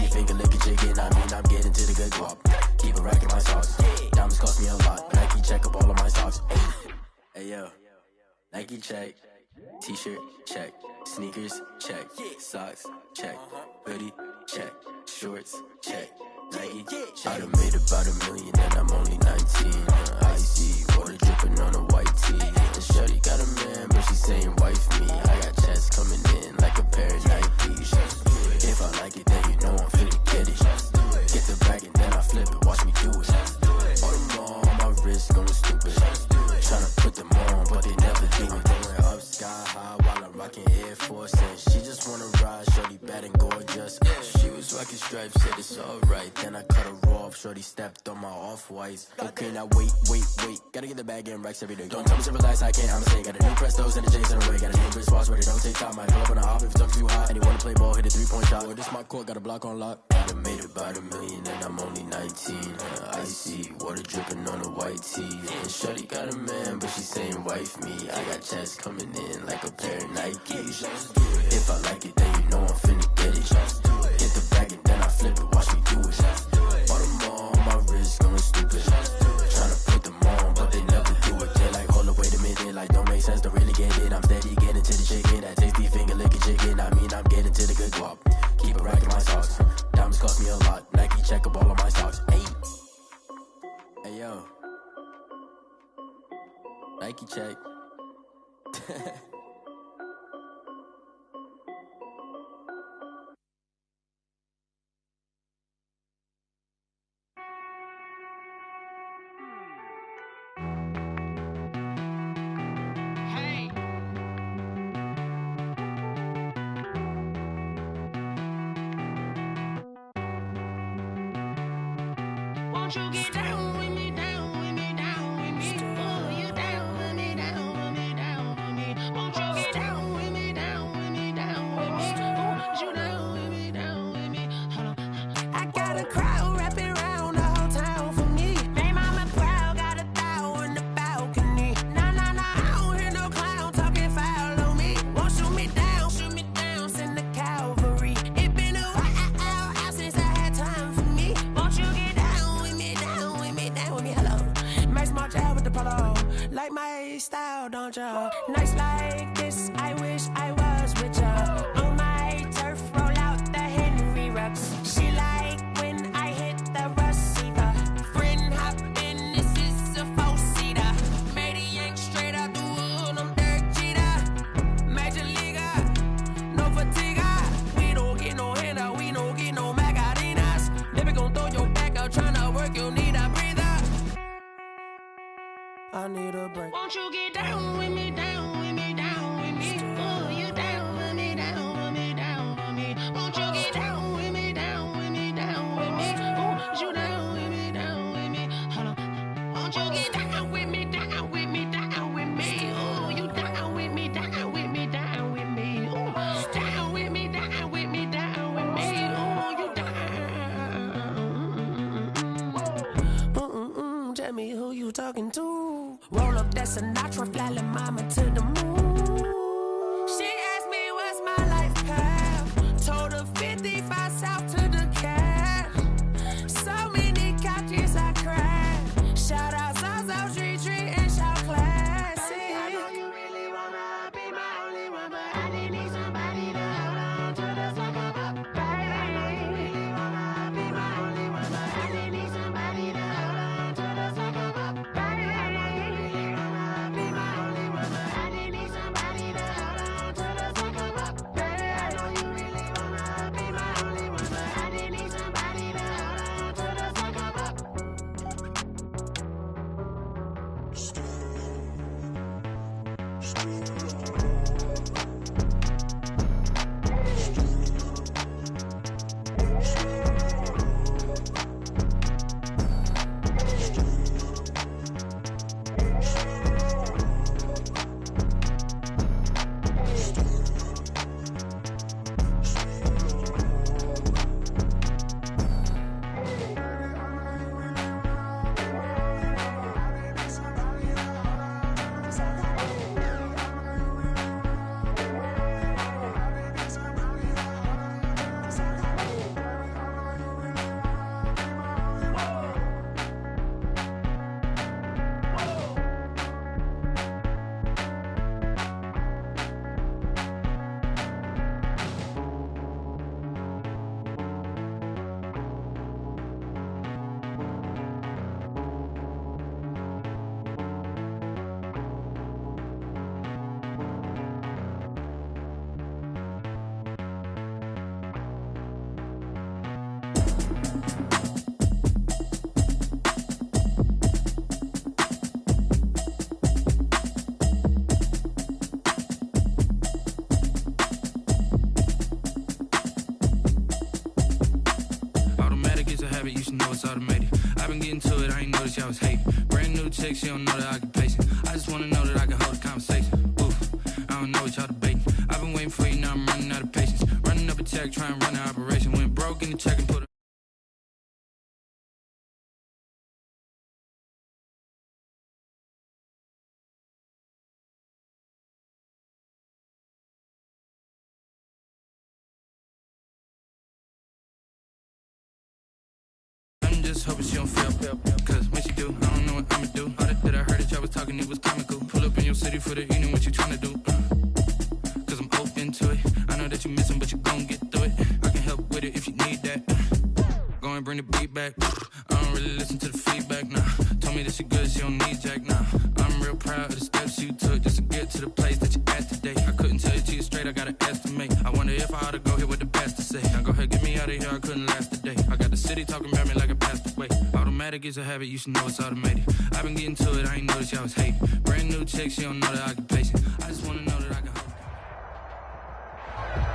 Nike check, t-shirt check, sneakers check, socks check, hoodie check, shorts check, Nike check. I done made about $1 million and I'm only 19. Icy water dripping on a white tee. And shorty got a man, but she saying wife me. I got checks coming in like a pair of Nikes. If I like it, then you know I'm finna get it. Get the bag and then I flip it. Watch me do it. All them all on my wrist going stupid. Tryna put them on, but they never do it. They went up sky high while I'm rocking Air Force. And she just wanna ride, shorty bad and gorgeous. She was rocking stripes, said it's alright. Then I cut her off, shorty stepped on my off-whites. Okay, now wait. Gotta get the bag and racks every day. Don't tell me to relax, I can't, I'ma say. Got a new Prestos and a J's in the way. Got a new wristwatch where they don't take time. Might pull up on a hop if it's too hot. And he wanna play ball, hit a 3-point shot. Well, this my court, got a block on lock. I done made about $1 million and I'm only 19. Icy water dripping on a white tee. And shorty got a man, but she saying wife me. I got checks coming in like a pair of Nikes. If I like it, then you know I'm finna get it. Get the bag and then I flip it, watch me do it. All them all on my wrist going stupid. Tryna put them on, but they never do it. They're like, hold up, wait a minute, like don't make sense, don't really get it. I'm steady getting to the chicken, that tasty finger licking chicken. I mean, I'm getting to the good guap. Keep it racking my socks. Diamonds cost me a lot. Nike check up all of my stocks. Hey yo. Nike check. Won't you get down with me, down with me, down with me? Oh, you down with me, down with me, down with me. Won't you get down with me, down with me, down with me? Oh, you down with me, down with me? Hold on. I got a crowd wrapping around the whole town for me. They mama proud, got a thou in the balcony. Nah, I don't hear no clown talking foul on me. Won't shoot me down, send the cavalry. It been a while since I had time for me. Won't you get down with me, down with me, down with me? Hello. Max March out with the polo. Like my style, don't ya? Nights like this, I wish I was with ya. On my turf, roll out the Henry Rux. She like when I hit the receiver. Friend hop in, this is a 4-seater. Made a yank straight out the wood, I'm Derek Jeter. Major leaguer, no fatigue. We don't get no handout, we don't get no Magarinas. Never gon' throw your back out, tryna work, you need a breather. I need a break. Won't you get down with me, down with me, down with me? Oh, you down with me, down with me, down with me? Won't you get down with me, down with me, down with me? Oh, you down with me, down with me? Hold on. Won't you get down with me, down with me, down with me? Oh, you down with me, down with me, down with me? Oh, down with me, down with me, down with me? Oh, you down. Tell me who you talking to. Roll up that Sinatra, fly la mama to the moon. She asked me what's my life path. Told her 55 south to the cat. So many couches I cried. Shout out South Street and shout classy. I know you really wanna be my only one, but I didn't need somebody to hold on to the sucker up. Baby, I know you really wanna be my only one, but I didn't need somebody to hold on to the sucker up. Baby, I know you really wanna be my only one, but I didn't need somebody to hold on to the sucker up. Baby, I know you really wanna be my only one, but I didn't need somebody to hold on to the sucker up. was hating. Brand new chick, she don't know that I can patient. I just wanna know that I can hold a conversation. Oof, I don't know what y'all debating. I've been waiting for you, now I'm running out of patience. Running up a check, trying to run an operation. Went broke in the check and put a just hoping she don't feel. Cause when she do, I don't know what I'ma do. All that I heard that y'all was talking, it was comical. Pull up in your city for the evening, what you tryna do? Cause I'm open to it. I know that you missing, but you gon' get through it. I can help with it if you need that. Go and bring the beat back. I don't really listen to the feedback, nah. Told me that she good, she don't need jack, nah. I'm real proud of the steps you took just to get to the place that you at today. I couldn't tell you to you straight, I gotta estimate. I wonder if I ought to go here with the best to say. Now go ahead, get me out of here, I couldn't last today. I got the city talking about me like I passed away. Automatic is a habit, you should know it's automated. I've been getting to it, I ain't noticed y'all was hating. Brand new chick, she don't know that I can patient. I just wanna know that I can hold.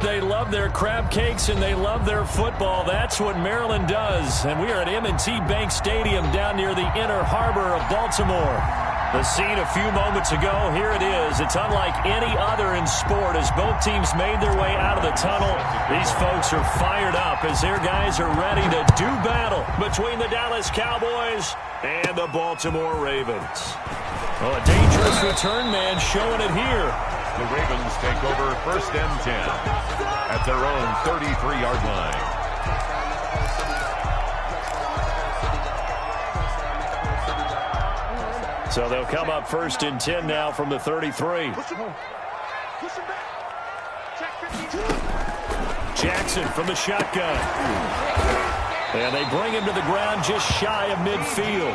They love their crab cakes and they love their football. That's what Maryland does. And we are at M&T Bank Stadium down near the inner harbor of Baltimore. The scene a few moments ago, here it is. It's unlike any other in sport as both teams made their way out of the tunnel. These folks are fired up as their guys are ready to do battle between the Dallas Cowboys and the Baltimore Ravens. Well, a dangerous return man showing it here. The Ravens take over 1st and 10 at their own 33-yard line. So they'll come up 1st and 10 now from the 33. Jackson from the shotgun. And they bring him to the ground just shy of midfield.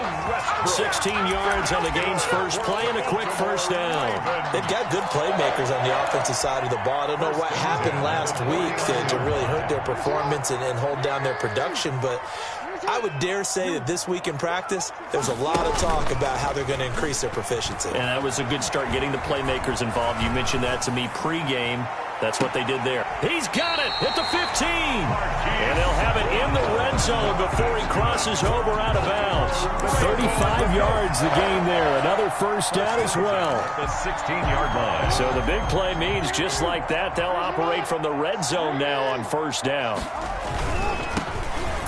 16 yards on the game's first play and a quick first down. They've got good playmakers on the offensive side of the ball. I don't know what happened last week to really hurt their performance and hold down their production, but I would dare say that this week in practice, there's a lot of talk about how they're going to increase their proficiency. And that was a good start getting the playmakers involved. You mentioned that to me pregame. That's what they did there. He's got it at the 15. And they'll have it in the red zone before he crosses over out of bounds. 35 yards the game there. Another first down as well. The 16-yard line. So the big play means just like that, they'll operate from the red zone now on first down.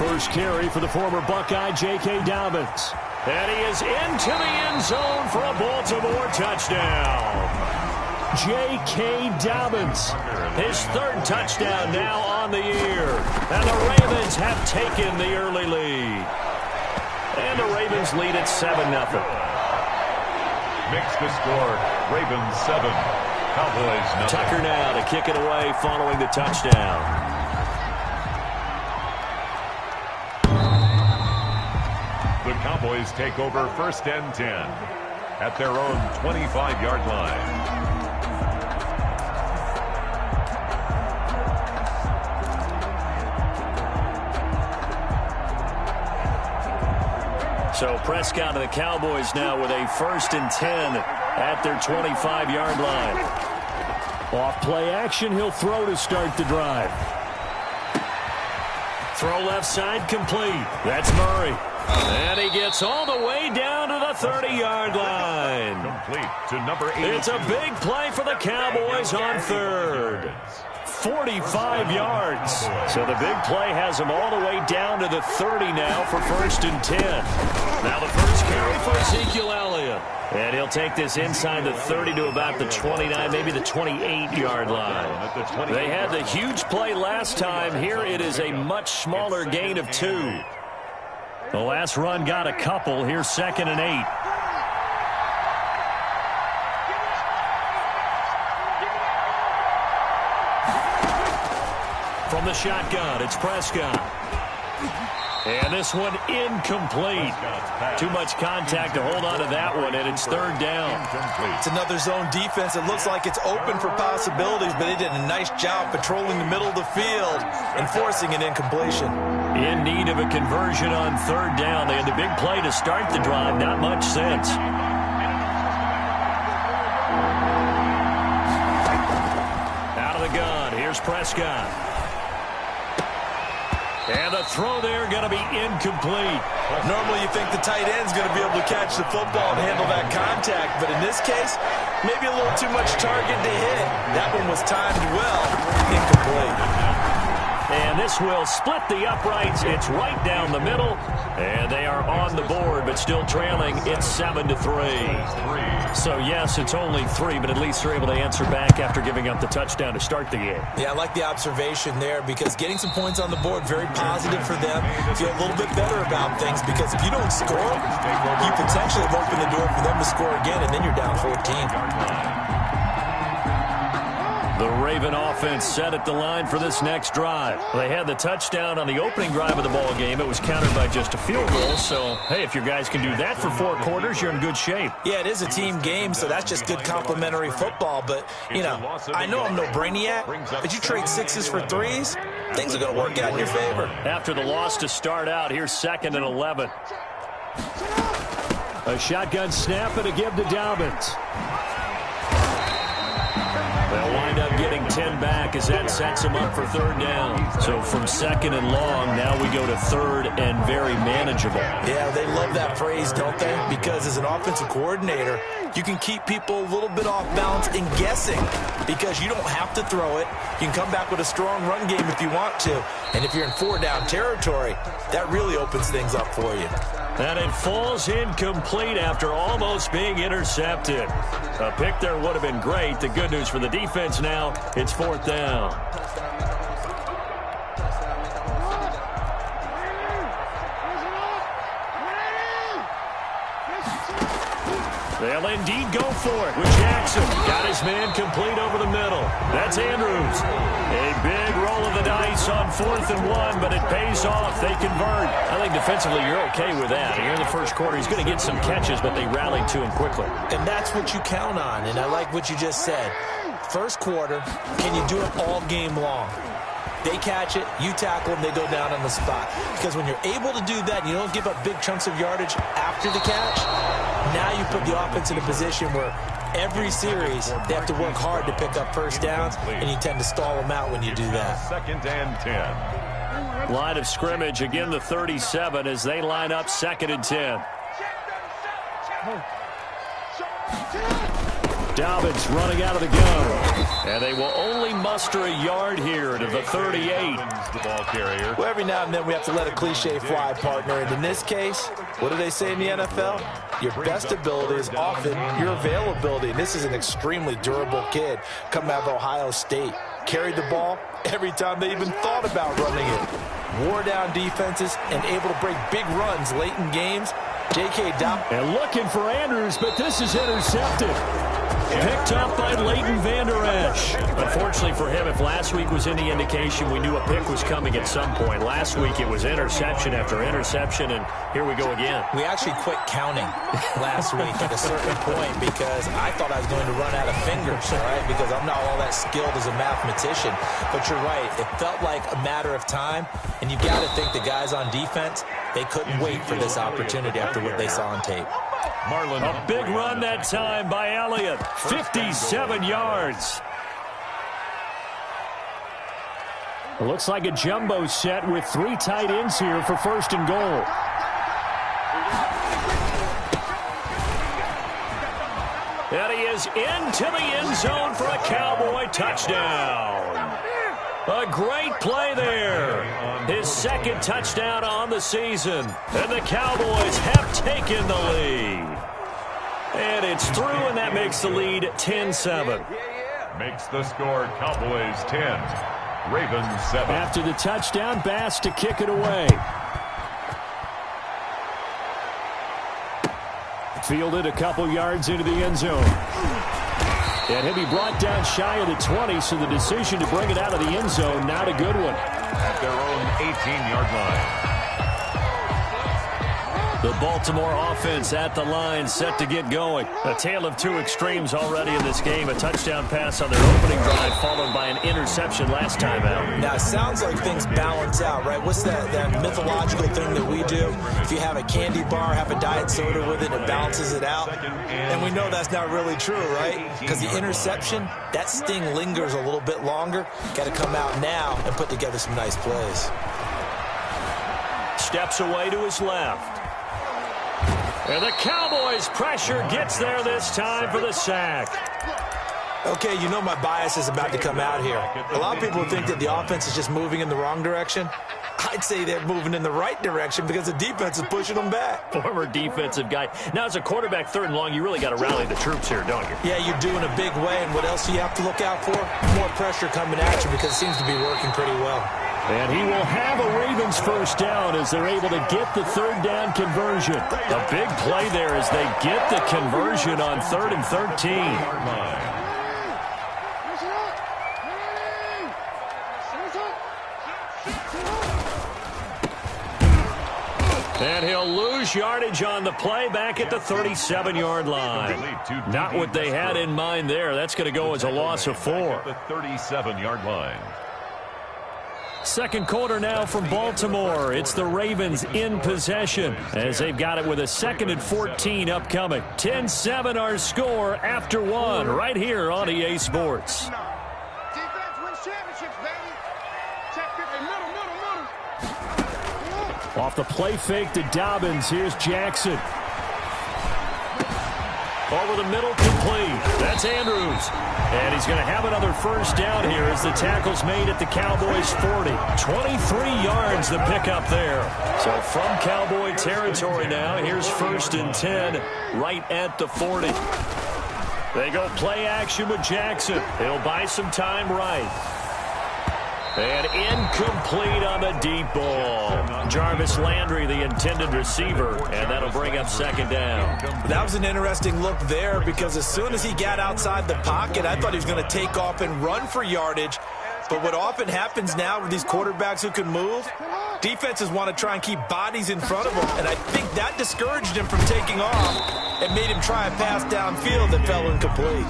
First carry for the former Buckeye, J.K. Dobbins. And he is into the end zone for a Baltimore touchdown. J.K. Dobbins, his 3rd touchdown now on the year. And the Ravens have taken the early lead. And the Ravens lead at 7-0. Makes the score, Ravens 7, Cowboys 0. Tucker now to kick it away following the touchdown. The Cowboys take over 1st and 10 at their own 25-yard line. So Prescott and the Cowboys now with a 1st and 10 at their 25-yard line. Off play action, he'll throw to start the drive. Throw left side complete. That's Murray. And he gets all the way down to the 30-yard line. Complete to number 82. It's a big play for the Cowboys on 3rd. 45 yards. So the big play has him all the way down to the 30 now for 1st and 10. Now the first carry for Ezekiel Elliott. And he'll take this inside the 30 to about the 29, maybe the 28-yard line. They had the huge play last time. Here it is a much smaller gain of 2. The last run got a couple. Here's 2nd and 8. From the shotgun, it's Prescott. And this one incomplete. Too much contact to hold on to that one, and it's 3rd down. It's another zone defense. It looks like it's open for possibilities, but they did a nice job patrolling the middle of the field and forcing an incompletion. In need of a conversion on 3rd down. They had the big play to start the drive. Not much sense. Out of the gun. Here's Prescott. And the throw there going to be incomplete. Normally you think the tight end's going to be able to catch the football and handle that contact, but in this case, maybe a little too much target to hit. That one was timed well. Incomplete. And this will split the uprights. It's right down the middle. And they are on the board, but still trailing. It's 7-3. So, yes, it's only 3, but at least they're able to answer back after giving up the touchdown to start the game. Yeah, I like the observation there because getting some points on the board, very positive for them. Feel a little bit better about things because if you don't score, you potentially have opened the door for them to score again, and then you're down 14. The Raven offense set at the line for this next drive. They had the touchdown on the opening drive of the ball game. It was countered by just a field goal. So, hey, if your guys can do that for 4 quarters, you're in good shape. Yeah, it is a team game, so that's just good complimentary football. But, you know, I know I'm no brainiac, but you trade 6s for 3s, things are going to work out in your favor. After the loss to start out, here's 2nd and 11. A shotgun snap and a give to Dobbins. They'll wind up getting 10 back as that sets them up for 3rd down. So from 2nd and long, now we go to 3rd and very manageable. Yeah, they love that phrase, don't they? Because as an offensive coordinator, you can keep people a little bit off balance and guessing because you don't have to throw it. You can come back with a strong run game if you want to. And if you're in 4-down territory, that really opens things up for you. And it falls incomplete after almost being intercepted. A pick there would have been great. The good news for the defense now, it's 4th down. They'll indeed go for it with Jackson. Got his man complete over the middle. That's Andrews. A big roll of the dice on 4th and 1, but it pays off. They convert. I think defensively you're okay with that. Here in the first quarter, he's going to get some catches, but they rallied to him quickly. And that's what you count on, and I like what you just said. First quarter, can you do it all game long? They catch it, you tackle them, they go down on the spot. Because when you're able to do that, and you don't give up big chunks of yardage after the catch, now you put the offense in a position where every series they have to work hard to pick up first downs, and you tend to stall them out when you do that. 2nd and 10. Line of scrimmage, again the 37 as they line up 2nd and 10. Dobbins running out of the gun. And they will only muster a yard here to the 38. The ball carrier. Well, every now and then we have to let a cliche fly, partner. And in this case, what do they say in the NFL? Your best ability is often your availability. And this is an extremely durable kid coming out of Ohio State. Carried the ball every time they even thought about running it. Wore down defenses and able to break big runs late in games. J.K. Dobbins. And looking for Andrews, but this is intercepted. Picked up by Leighton Vander Esch. Unfortunately for him, if last week was any indication, we knew a pick was coming at some point. Last week it was interception after interception, and here we go again. We actually quit counting last week at a certain point because I thought I was going to run out of fingers, right? Because I'm not all that skilled as a mathematician. But you're right. It felt like a matter of time, and you got to think the guys on defense, they couldn't wait for this opportunity after what they saw on tape. Marlon. A big run that time by Elliott. 57 yards. It looks like a jumbo set with 3 tight ends here for 1st and goal. And he is into the end zone for a Cowboy touchdown. A great play there. His 2nd touchdown on the season. And the Cowboys have taken the lead. And it's through, and that makes the lead 10-7. Makes the score Cowboys 10, Ravens 7. After the touchdown, Bass to kick it away. Fielded a couple yards into the end zone. And he'll be brought down shy of the 20, so the decision to bring it out of the end zone, not a good one. At their own 18-yard line. The Baltimore offense at the line, set to get going. A tale of 2 extremes already in this game. A touchdown pass on their opening drive, followed by an interception last time out. Now, it sounds like things balance out, right? What's that mythological thing that we do? If you have a candy bar, have a diet soda with it, it balances it out. And we know that's not really true, right? Because the interception, that sting lingers a little bit longer. Got to come out now and put together some nice plays. steps away to his left. And the Cowboys' pressure gets there this time for the sack. Okay, you know my bias is about to come out here. A lot of people think that the offense is just moving in the wrong direction. I'd say they're moving in the right direction because the defense is pushing them back. Former defensive guy. Now, as a quarterback, 3rd and long, you really got to rally the troops here, don't you? Yeah, you're doing a big way, and what else do you have to look out for? More pressure coming at you because it seems to be working pretty well. And he will have a Ravens first down as they're able to get the 3rd down conversion. A big play there as they get the conversion on 3rd and 13. And he'll lose yardage on the play back at the 37-yard line. Not what they had in mind there. That's going to go as a loss of 4. The 37-yard line. Second quarter now from Baltimore. It's the Ravens in possession as they've got it with a 2nd and 14 upcoming. 10-7 our score after 1 right here on EA Sports. Off the play fake to Dobbins. Here's Jackson. Over the middle, complete. That's Andrews. And he's going to have another first down here as the tackle's made at the Cowboys 40. 23 yards the pickup there. So from Cowboy territory now, here's 1st and 10 right at the 40. They go play action with Jackson. He'll buy some time right. And incomplete on the deep ball. Jarvis Landry, the intended receiver, and that'll bring up 2nd down. That was an interesting look there because as soon as he got outside the pocket, I thought he was going to take off and run for yardage. But what often happens now with these quarterbacks who can move, defenses want to try and keep bodies in front of them, and I think that discouraged him from taking off and made him try a pass downfield that fell incomplete.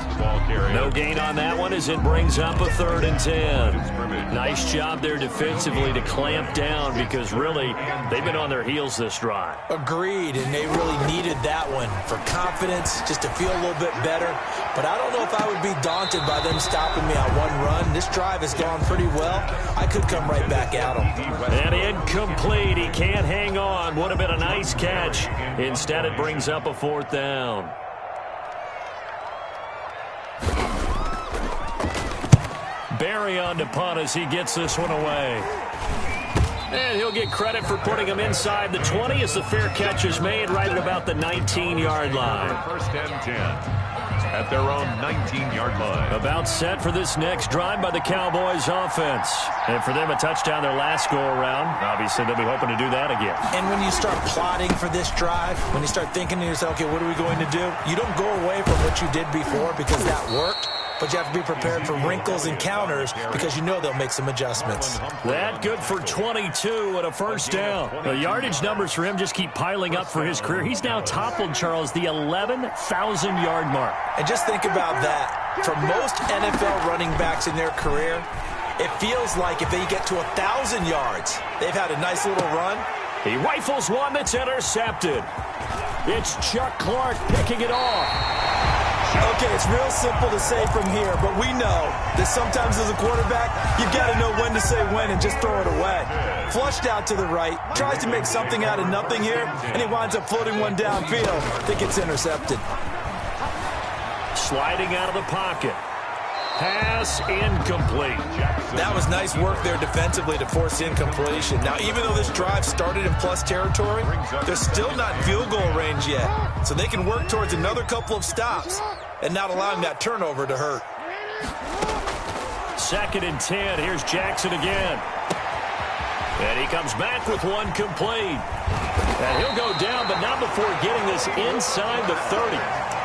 No gain on that one as it brings up a 3rd and 10. Nice job there defensively to clamp down because really they've been on their heels this drive. Agreed, and they really needed that one for confidence, just to feel a little bit better. But I don't know if I would be daunted by them stopping me on one run. This drive has gone pretty well. I could come right back at them. And incomplete. He can't hang on. Would have been a nice catch. Instead, it brings up a 4th down. Barry on to punt as he gets this one away. And he'll get credit for putting him inside the 20 as the fair catch is made right at about the 19-yard line. 1st and 10 at their own 19-yard line. About set for this next drive by the Cowboys offense. And for them, a touchdown their last go-around. Obviously, they'll be hoping to do that again. And when you start plotting for this drive, when you start thinking to yourself, okay, what are we going to do? You don't go away from what you did before because that worked. But you have to be prepared for wrinkles and counters because you know they'll make some adjustments. That good for 22 and a first down. The yardage numbers for him just keep piling up for his career. He's now toppled, Charles, the 11,000-yard mark. And just think about that. For most NFL running backs in their career, it feels like if they get to 1,000 yards, they've had a nice little run. He rifles one that's intercepted. It's Chuck Clark picking it off. Okay, it's real simple to say from here, but we know that sometimes as a quarterback, you've got to know when to say when and just throw it away. Flushed out to the right, tries to make something out of nothing here, and he winds up floating one downfield that gets intercepted. Sliding out of the pocket. Pass incomplete. That was nice work there defensively to force incompletion. Now, even though this drive started in plus territory, they're still not in field goal range yet. So they can work towards another couple of stops and not allowing that turnover to hurt. 2nd and 10. Here's Jackson again. And he comes back with one complete. And he'll go down, but not before getting this inside the 30.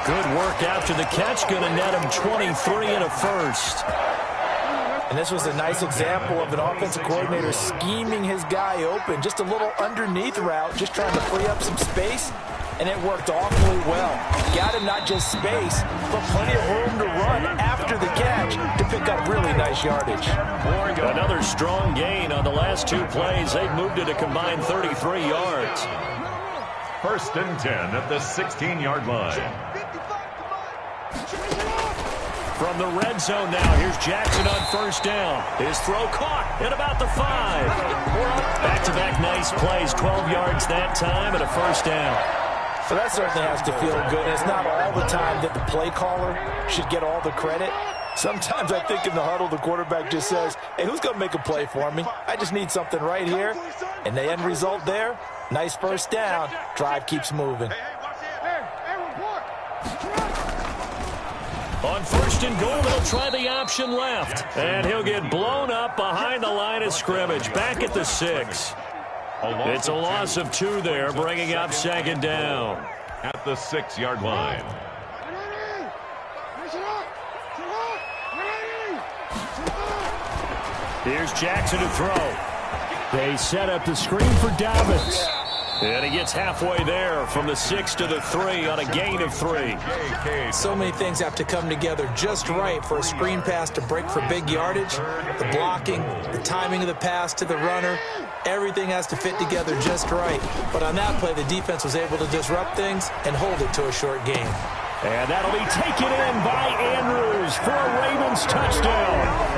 Good work after the catch. Going to net him 23 and a first. And this was a nice example of an offensive coordinator scheming his guy open. Just a little underneath route, just trying to free up some space. And it worked awfully well. Got him not just space, but plenty of room to run after the catch to pick up really nice yardage. Another strong gain on the last 2 plays. They've moved it a combined 33 yards. 1st and 10 at the 16-yard line. From the red zone now, here's Jackson on first down. His throw caught at about the 5. Back-to-back nice plays, 12 yards that time and a first down. So that certainly has to feel good. It's not all the time that the play caller should get all the credit. Sometimes I think in the huddle, the quarterback just says, hey, who's going to make a play for me? I just need something right here. And the end result there, nice first down. Drive keeps moving. On first and goal, they'll try the option left. And he'll get blown up behind the line of scrimmage, back at the 6. It's a loss of 2 there, bringing up second down. At the 6-yard line. Here's Jackson to throw. They set up the screen for Dobbins. And he gets halfway there from the 6 to the 3 on a gain of 3. So many things have to come together just right for a screen pass to break for big yardage. The blocking, the timing of the pass to the runner, everything has to fit together just right. But on that play, the defense was able to disrupt things and hold it to a short game. And that'll be taken in by Andrews for a Ravens touchdown.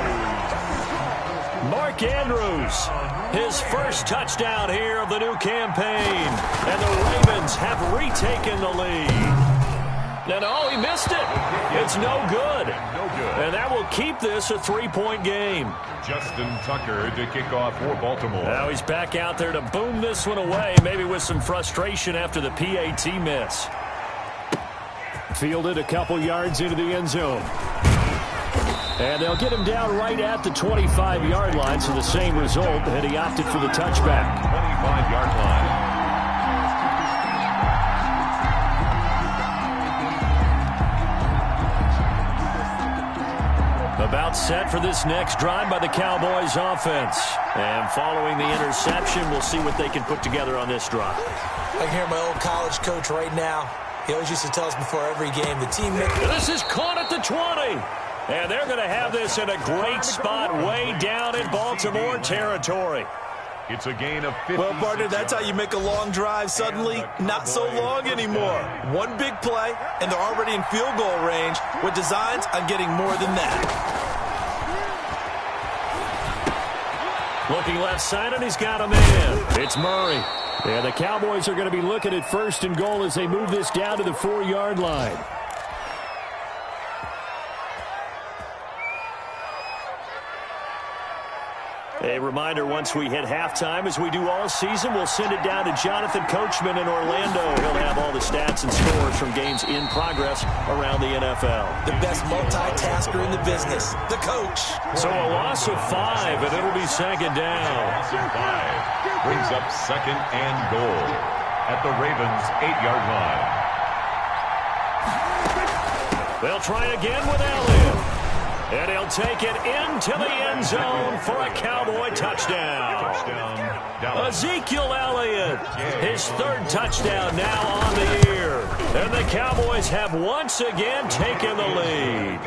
Mark Andrews, his first touchdown here of the new campaign. And the Ravens have retaken the lead. And oh, he missed it. It's no good. And that will keep this a 3-point game. Justin Tucker to kick off for Baltimore. Now he's back out there to boom this one away, maybe with some frustration after the PAT miss. Fielded a couple yards into the end zone. And they'll get him down right at the 25-yard line, so the same result, and he opted for the touchback. 25-yard line. About set for this next drive by the Cowboys offense. And following the interception, we'll see what they can put together on this drive. I can hear my old college coach right now. He always used to tell us before every game, the team... This is caught at the 20. And they're going to have this in a great spot way down in Baltimore territory. It's a gain of 50. Well, partner, that's how you make a long drive suddenly not so long anymore. One big play, and they're already in field goal range with designs on getting more than that. Looking left side, and he's got a man. It's Murray. And the Cowboys are going to be looking at first and goal as they move this down to the 4-yard line. A reminder, once we hit halftime, as we do all season, we'll send it down to Jonathan Coachman in Orlando. He'll have all the stats and scores from games in progress around the NFL. The best multitasker in the business, the coach. So a loss of 5, and it'll be second down. Loss of 5 brings up second and goal at the Ravens' 8-yard line. They'll try again with Elliott. And he'll take it into the end zone for a Cowboy touchdown. Ezekiel Elliott, his 3rd touchdown now on the year. And the Cowboys have once again taken the lead.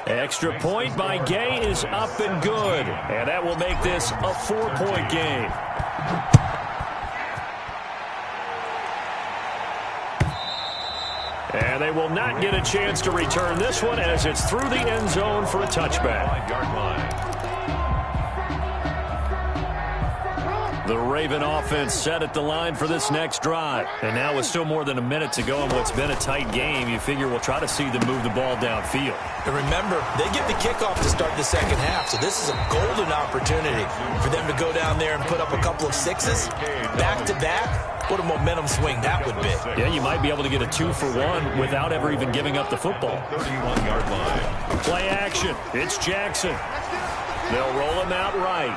Extra point by Gay is up and good. And that will make this a 4-point game. And they will not get a chance to return this one as it's through the end zone for a touchback. 5-yard line. The Raven offense set at the line for this next drive. And now with still more than a minute to go in what's been a tight game, you figure we'll try to see them move the ball downfield. And remember, they get the kickoff to start the second half, so this is a golden opportunity for them to go down there and put up a couple of 6s back-to-back. What a momentum swing that would be. Yeah, you might be able to get a 2-for-1 without ever even giving up the football. 31-yard line. Play action. It's Jackson. They'll roll him out right.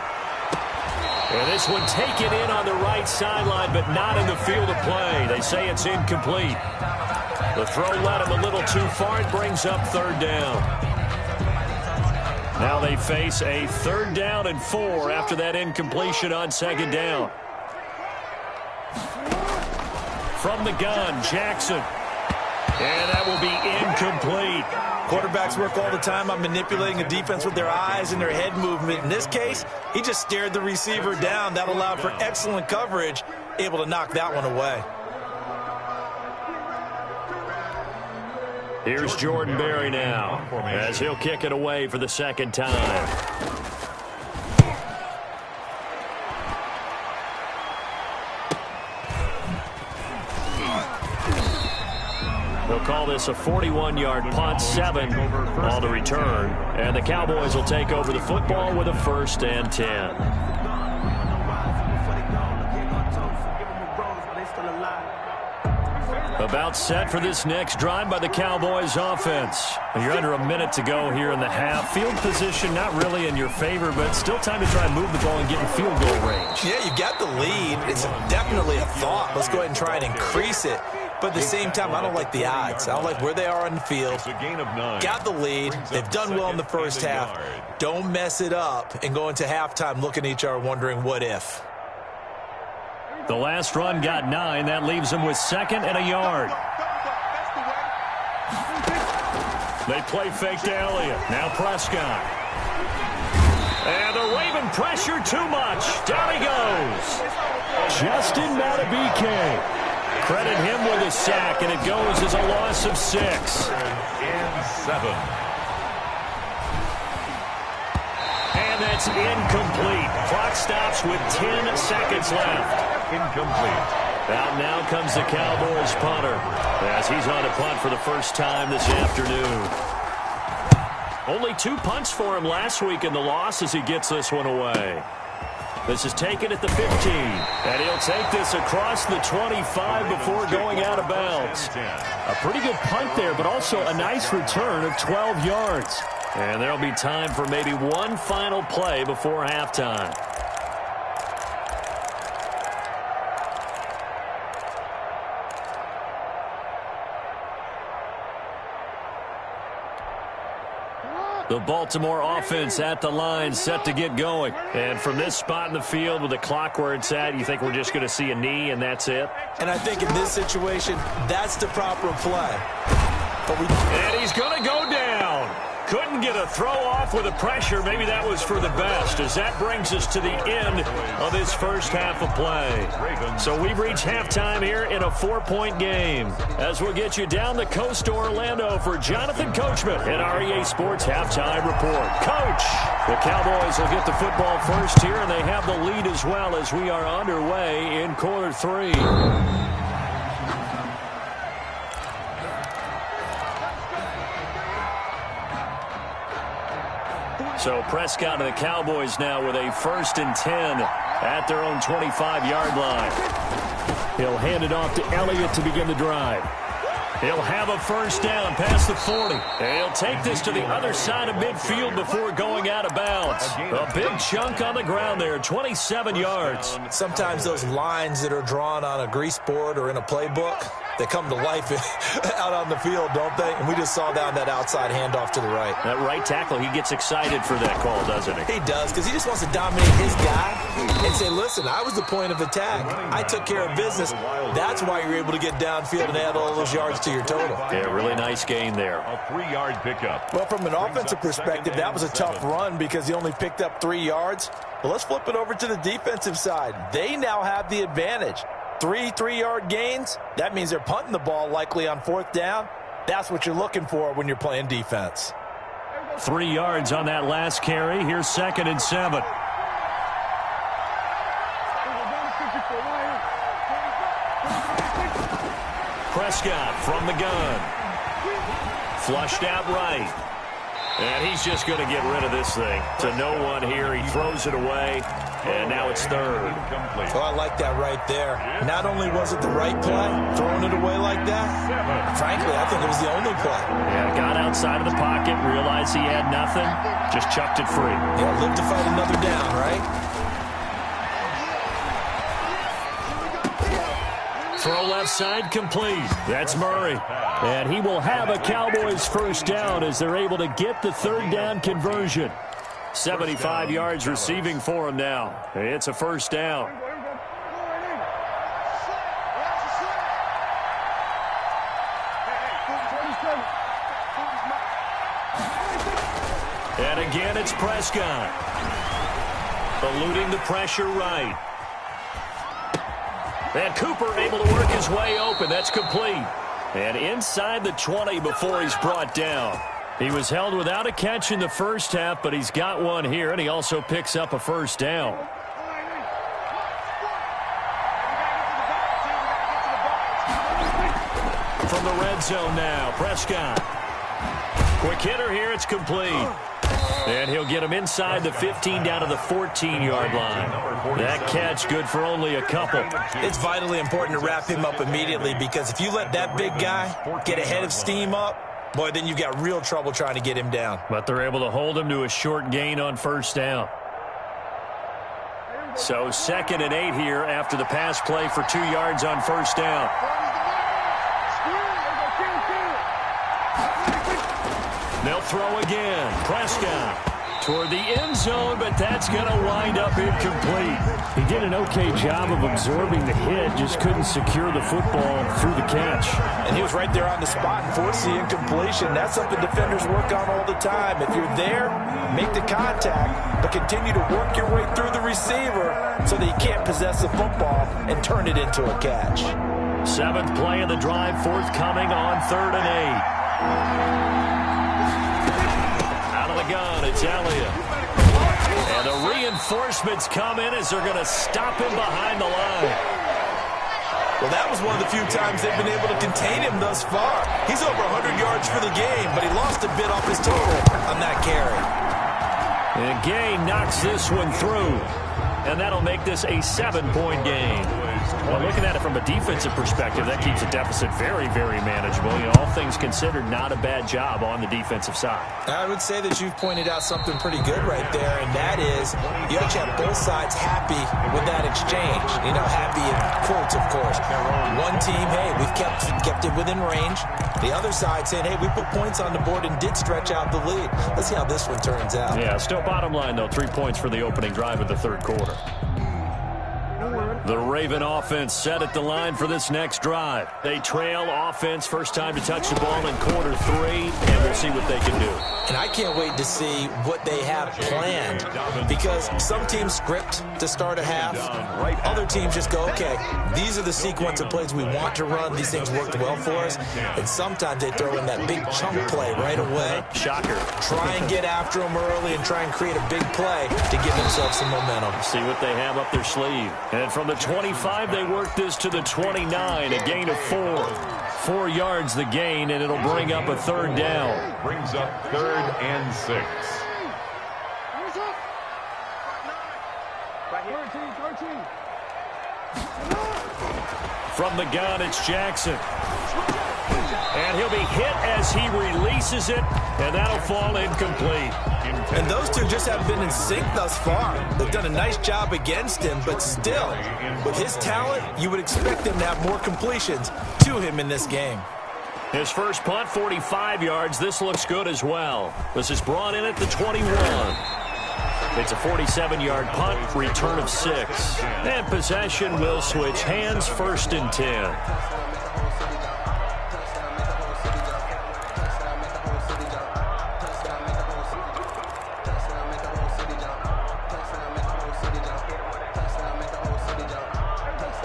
And this one taken in on the right sideline, but not in the field of play. They say it's incomplete. The throw led him a little too far. It brings up 3rd down. Now they face a 3rd down and 4 after that incompletion on 2nd down. From the gun, Jackson. And that will be incomplete. Quarterbacks work all the time on manipulating a defense with their eyes and their head movement. In this case, he just stared the receiver down. That allowed for excellent coverage, able to knock that one away. Here's Jordan Berry now, as he'll kick it away for the second time. They'll call this a 41-yard punt, 7 on the return. And the Cowboys will take over the football with a 1st and 10. About set for this next drive by the Cowboys offense. You're under a minute to go here in the half. Field position not really in your favor, but still time to try and move the ball and get in field goal range. Yeah, you've got the lead. It's definitely a thought. Let's go ahead and try and increase it. But at the same time, I don't like the odds. I don't like where they are on the field. Got the lead. They've done well in the first half. Don't mess it up and go into halftime looking at each other wondering what if. The last run got 9. That leaves them with 2nd and a yard. They play fake to Elliott. Now Prescott. And they're waving pressure too much. Down he goes. Justin Madubuike. Credit him with a sack, and it goes as a loss of 6. And 7. And that's incomplete. Clock stops with 10 seconds left. Incomplete. Out now comes the Cowboys punter, as he's on a punt for the first time this afternoon. Only 2 punts for him last week in the loss as he gets this one away. This is taken at the 15, and he'll take this across the 25 before going out of bounds. A pretty good punt there, but also a nice return of 12 yards. And there'll be time for maybe one final play before halftime. The Baltimore offense at the line, set to get going. And from this spot in the field with the clock where it's at, you think we're just going to see a knee and that's it? And I think in this situation, that's the proper play. And he's going to go down. Couldn't get a throw off with the pressure. Maybe that was for the best, as that brings us to the end of this first half of play. So we've reached halftime here in a 4-point game. As we'll get you down the coast to Orlando for Jonathan Coachman at our EA Sports Halftime Report. Coach, the Cowboys will get the football first here, and they have the lead as well as we are underway in quarter 3. So Prescott and the Cowboys now with a 1st and 10 at their own 25-yard line. He'll hand it off to Elliott to begin the drive. He'll have a first down past the 40. And he'll take this to the other side of midfield before going out of bounds. A big chunk on the ground there, 27 yards. Sometimes those lines that are drawn on a grease board or in a playbook, they come to life out on the field, don't they? And we just saw down that outside handoff to the right. That right tackle, he gets excited for that call, doesn't he? He does, because he just wants to dominate his guy and say, listen, I was the point of attack. I took care of business. That's why you're able to get downfield and add all those yards to your total. Yeah, really nice gain there. A 3-yard pickup. Well, from an offensive perspective, that was a tough run because he only picked up 3 yards. But let's flip it over to the defensive side. They now have the advantage. 3 3-yard gains, that means they're punting the ball likely on 4th down. That's what you're looking for when you're playing defense. 3 yards on that last carry. Here's 2nd and 7. Prescott from the gun. Flushed out right. And he's just going to get rid of this thing. To no one here. He throws it away. And now it's 3rd. Oh, I like that right there. Not only was it the right play, throwing it away like that, frankly, I think it was the only play. Yeah, got outside of the pocket, realized he had nothing, just chucked it free. Yeah, live to fight another down, right? Throw left side complete. That's Murray. And he will have a Cowboys first down as they're able to get the 3rd down conversion. 75 yards receiving for him now. It's a first down. And again, it's Prescott. Eluding the pressure right. And Cooper able to work his way open. That's complete. And inside the 20 before he's brought down. He was held without a catch in the first half, but he's got one here, and he also picks up a first down. From the red zone now, Prescott. Quick hitter here, it's complete. And he'll get him inside the 15 down to the 14-yard line. That catch good for only a couple. It's vitally important to wrap him up immediately because if you let that big guy get ahead of steam up, boy, then you've got real trouble trying to get him down. But they're able to hold him to a short gain on first down. So 2nd and 8 here after the pass play for 2 yards on first down. They'll throw again. Prescott toward the end zone, but that's going to wind up incomplete. He did an okay job of absorbing the hit, just couldn't secure the football through the catch. And he was right there on the spot and forced the incompletion. That's something defenders work on all the time. If you're there, make the contact, but continue to work your way through the receiver so that you can't possess the football and turn it into a catch. 7th play of the drive, forthcoming on 3rd and 8. Gun, it's Elliott. And the reinforcements come in as they're going to stop him behind the line. Well, that was one of the few times they've been able to contain him thus far. He's over 100 yards for the game, but he lost a bit off his total on that carry. And Gay knocks this one through. And that'll make this a 7-point game. Well, looking at it from a defensive perspective, that keeps the deficit very, very manageable. You know, all things considered, not a bad job on the defensive side. I would say that you've pointed out something pretty good right there, and that is you have to have both sides happy with that exchange. You know, happy in quotes, of course. One team, hey, we've kept it within range. The other side saying, hey, we put points on the board and did stretch out the lead. Let's see how this one turns out. Yeah, still bottom line, though, 3 points for the opening drive of the 3rd quarter. The Raven offense set at the line for this next drive. They trail offense, first time to touch the ball in quarter 3, and we'll see what they can do. And I can't wait to see what they have planned because some teams script to start a half. Other teams just go, okay, these are the sequence of plays we want to run. These things worked well for us. And sometimes they throw in that big chunk play right away. Shocker. Try and get after them early and try and create a big play to give themselves some momentum. See what they have up their sleeve. And from the 25, they work this to the 29, a gain of 4. 4 yards the gain, and it'll bring up a 3rd down. Brings up 3rd and 6. From the gun, it's Jackson. And he'll be hit as he releases it, and that'll fall incomplete. And those two just haven't been in sync thus far. They've done a nice job against him, but still, with his talent, you would expect him to have more completions to him in this game. His first punt, 45 yards. This looks good as well. This is brought in at the 21. It's a 47-yard punt, return of 6. And possession will switch hands, 1st and 10.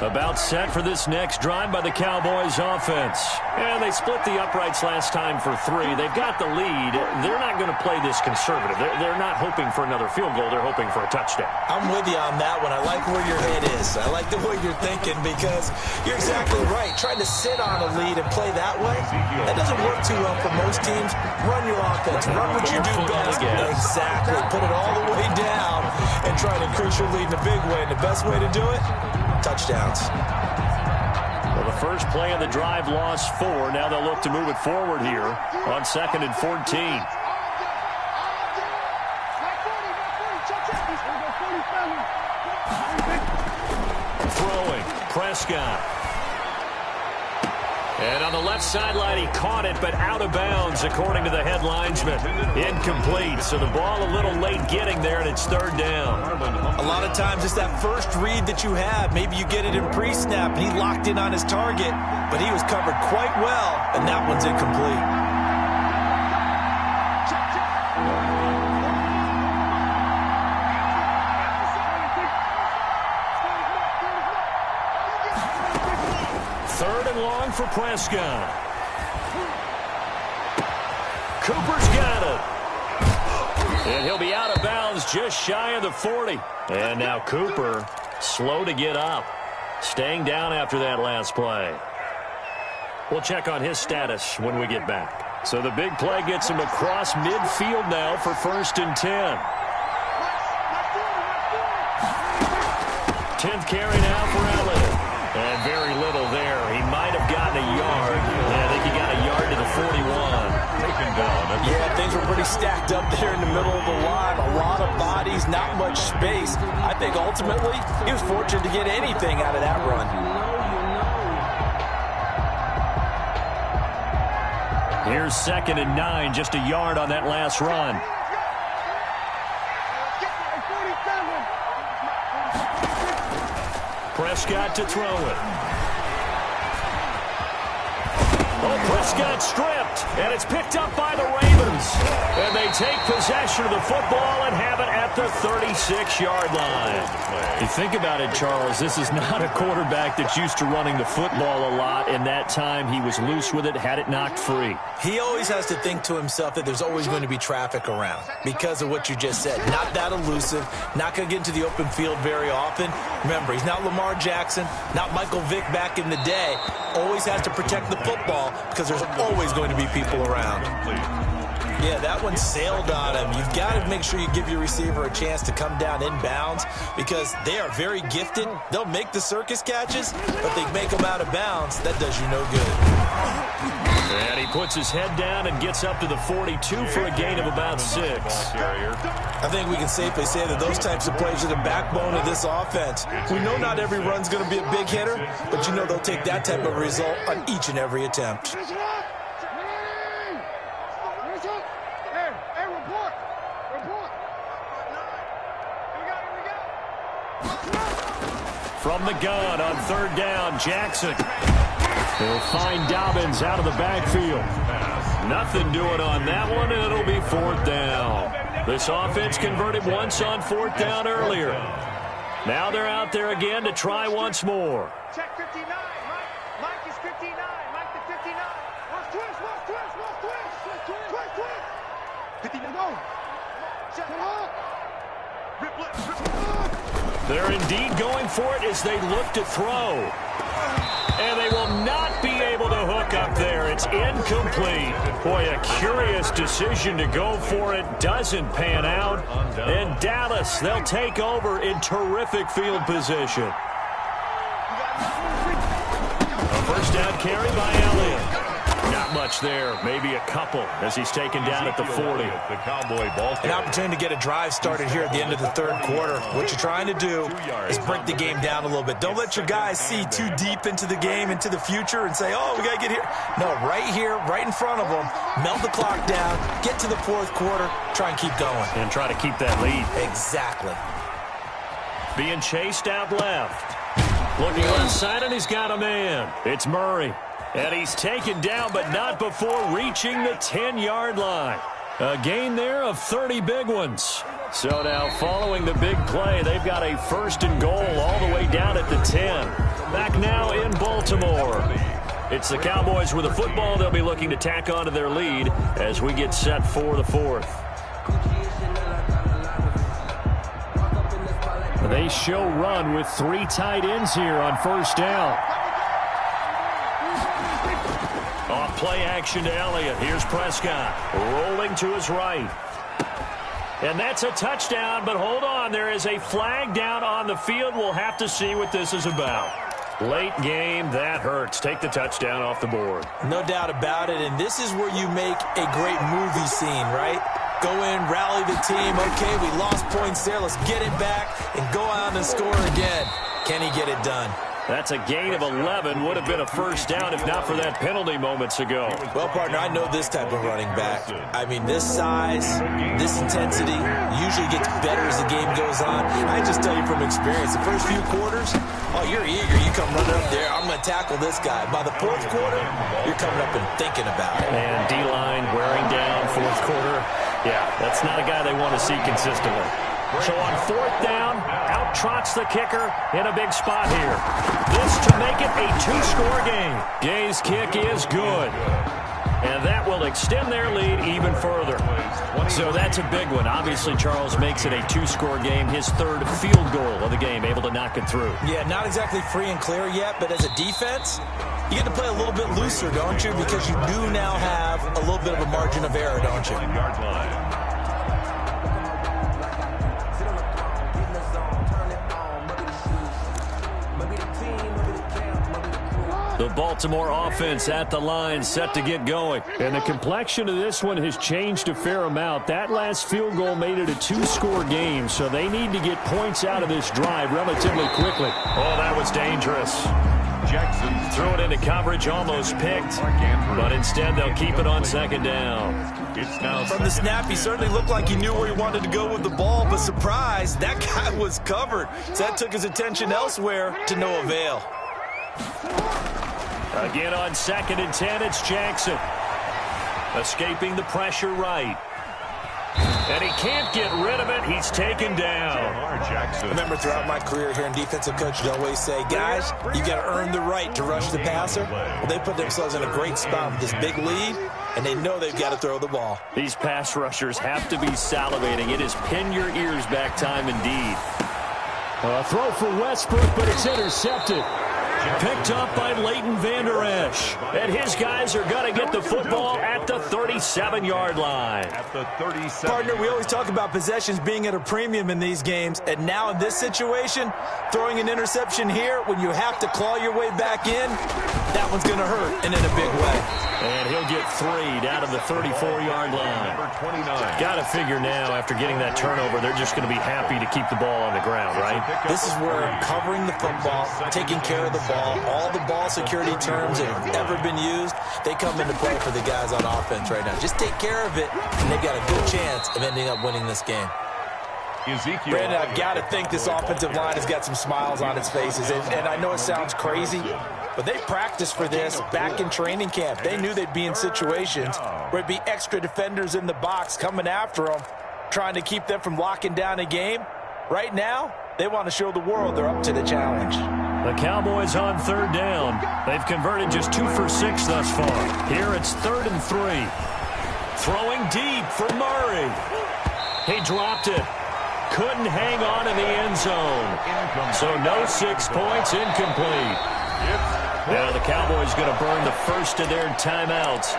About set for this next drive by the Cowboys offense. And they split the uprights last time for 3. They've got the lead. They're not going to play this conservative. They're not hoping for another field goal. They're hoping for a touchdown. I'm with you on that one. I like where your head is. I like the way you're thinking because you're exactly right. Trying to sit on a lead and play that way, that doesn't work too well for most teams. Run your offense. Run what you do best. Exactly. Put it all the way down and try to increase your lead in a big way. And the best way to do it, touchdowns. Well, the first play of the drive lost 4. Now they'll look to move it forward here on 2nd and 14. Throwing, Prescott. And on the left sideline, he caught it, but out of bounds, according to the head linesman. Incomplete, so the ball a little late getting there, and it's 3rd down. A lot of times it's that first read that you have. Maybe you get it in pre-snap, and he locked in on his target, but he was covered quite well, and that one's incomplete. Third and long for Prescott. Cooper's got it. And he'll be out of bounds just shy of the 40. And now Cooper, slow to get up. Staying down after that last play. We'll check on his status when we get back. So the big play gets him across midfield now for 1st and 10. 10th carry now for Elliott. And very little there. He might have gotten a yard. Yeah, I think he got a yard to the 41. Yeah, things were pretty stacked up there in the middle of the line. A lot of bodies, not much space. I think ultimately he was fortunate to get anything out of that run. Here's 2nd and 9, just a yard on that last run. Prescott to throw it. Oh, Prescott stripped, and it's picked up by the Ravens. And they take possession of the football and have it at the 36-yard line. You think about it, Charles, this is not a quarterback that's used to running the football a lot, and that time he was loose with it, had it knocked free. He always has to think to himself that there's always going to be traffic around because of what you just said. Not that elusive, not going to get into the open field very often. Remember, he's not Lamar Jackson, not Michael Vick back in the day. Always has to protect the football because there's always going to be people around. Yeah, that one sailed on him. You've got to make sure you give your receiver a chance to come down inbounds because they are very gifted. They'll make the circus catches, but they make them out of bounds. That does you no good. And he puts his head down and gets up to the 42 for a gain of about 6. I think we can safely say that those types of plays are the backbone of this offense. We know not every run's going to be a big hitter, but you know they'll take that type of result on each and every attempt. From the gun on 3rd down, Jackson. They'll find Dobbins out of the backfield. Nothing doing on that one, and it'll be 4th down. This offense converted once on 4th down earlier. Now they're out there again to try once more. Check 59. Mike is 59. Mike the 59. Watch twist. 59, go. Shut up. They're indeed going for it as they look to throw. And they will not be able to hook up there. It's incomplete. Boy, a curious decision to go for it. Doesn't pan out. And Dallas, they'll take over in terrific field position. A 1st down carry by Elliott. Not much there, maybe a couple as he's taken down at the 40. The Cowboy ball. An opportunity to get a drive started here at the end of the 3rd quarter. What you're trying to do is break the game down a little bit. Don't let your guys see too deep into the game, into the future, and say, oh, we got to get here. No, right here, right in front of them, melt the clock down, get to the 4th quarter, try and keep going. And try to keep that lead. Exactly. Being chased out left. Looking left side, and he's got a man. It's Murray. And he's taken down, but not before reaching the 10-yard line. A gain there of 30 big ones. So now following the big play, they've got a 1st and goal all the way down at the 10. Back now in Baltimore. It's the Cowboys with the football. They'll be looking to tack onto their lead as we get set for the 4th. They show run with 3 tight ends here on 1st down. Off play action to Elliott. Here's Prescott rolling to his right. And that's a touchdown, but hold on. There is a flag down on the field. We'll have to see what this is about. Late game, that hurts. Take the touchdown off the board. No doubt about it, and this is where you make a great movie scene, right? Go in, rally the team. Okay, we lost points there. Let's get it back and go out and score again. Can he get it done? That's a gain of 11. Would have been a 1st down if not for that penalty moments ago. Well, partner, I know this type of running back. I mean, this size, this intensity usually gets better as the game goes on. I just tell you from experience, the first few quarters, oh, you're eager. You come running up there. I'm going to tackle this guy. By the 4th quarter, you're coming up and thinking about it. And D-line wearing down 4th quarter. Yeah, that's not a guy they want to see consistently. So on 4th down, out trots the kicker in a big spot here. This to make it a 2-score game. Gay's kick is good. And that will extend their lead even further. So that's a big one. Obviously, Charles makes it a 2-score game. His third field goal of the game, able to knock it through. Yeah, not exactly free and clear yet, but as a defense, you get to play a little bit looser, don't you? Because you do now have a little bit of a margin of error, don't you? The Baltimore offense at the line, set to get going. And the complexion of this one has changed a fair amount. That last field goal made it a 2-score game, so they need to get points out of this drive relatively quickly. Oh, that was dangerous. Jackson threw it into coverage, almost picked, but instead they'll keep it on second down. From the snap, he certainly looked like he knew where he wanted to go with the ball, but surprise, that guy was covered. So that took his attention elsewhere to no avail. Again on 2nd and 10, it's Jackson. Escaping the pressure right. And he can't get rid of it. He's taken down. I remember throughout my career here in defensive coach, I'd always say, guys, you got to earn the right to rush the passer. Well, they put themselves in a great spot with this big lead, and they know they've got to throw the ball. These pass rushers have to be salivating. It is pin your ears back time indeed. A throw for Westbrook, but it's intercepted. Picked up by Leighton Vander Esch. And his guys are going to get the football at the 37-yard line. Partner, we always talk about possessions being at a premium in these games. And now in this situation, throwing an interception here when you have to claw your way back in, that one's going to hurt, and in a big way. And he'll get 3 down to the 34-yard line. Got to figure now, after getting that turnover, they're just going to be happy to keep the ball on the ground, right? This is where covering the football, taking care of the ball, all the ball security terms that have ever been used, they come into play for the guys on offense right now. Just take care of it, and they've got a good chance of ending up winning this game. Brandon, I've got to think this offensive line has got some smiles on its faces, and I know it sounds crazy, but they practiced for this back in training camp. They knew they'd be in situations where it'd be extra defenders in the box coming after them, trying to keep them from locking down a game. Right now, they want to show the world they're up to the challenge. The Cowboys on 3rd down. They've converted just 2 for 6 thus far. Here it's 3rd and 3. Throwing deep for Murray. He dropped it. Couldn't hang on in the end zone. So no 6 points, incomplete. Now the Cowboys going to burn the first of their timeouts.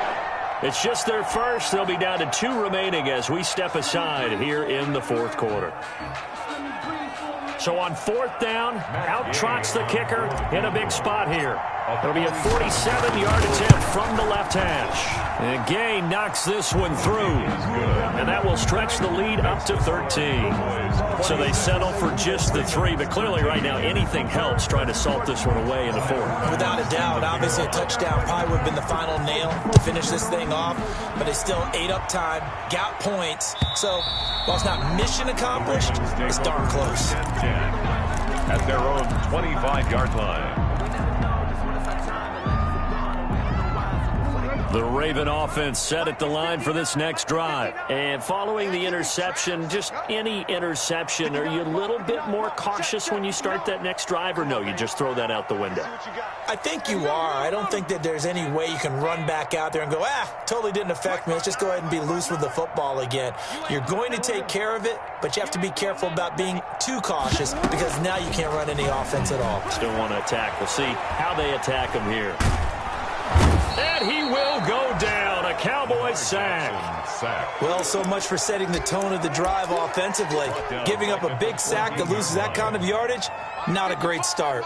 It's just their first. They'll be down to 2 remaining as we step aside here in the 4th quarter. So on 4th down, out trots the kicker in a big spot here. It'll be a 47-yard attempt from the left hash. And Gay knocks this one through. And that will stretch the lead up to 13. So they settle for just the 3. But clearly right now, anything helps trying to salt this one away in the 4th. Without a doubt, obviously a touchdown probably would have been the final nail to finish this thing off. But they still ate up time, got points. So while it's not mission accomplished, it's darn close. At their own 25-yard line. The Raven offense set at the line for this next drive. And following the interception, just any interception, are you a little bit more cautious when you start that next drive, or no, you just throw that out the window? I think you are. I don't think that there's any way you can run back out there and go, totally didn't affect me. Let's just go ahead and be loose with the football again. You're going to take care of it, but you have to be careful about being too cautious because now you can't run any offense at all. Still want to attack. We'll see how they attack him here. And he will go down. A Cowboys sack. Well, so much for setting the tone of the drive offensively. Giving up a big sack that loses that kind of yardage, not a great start.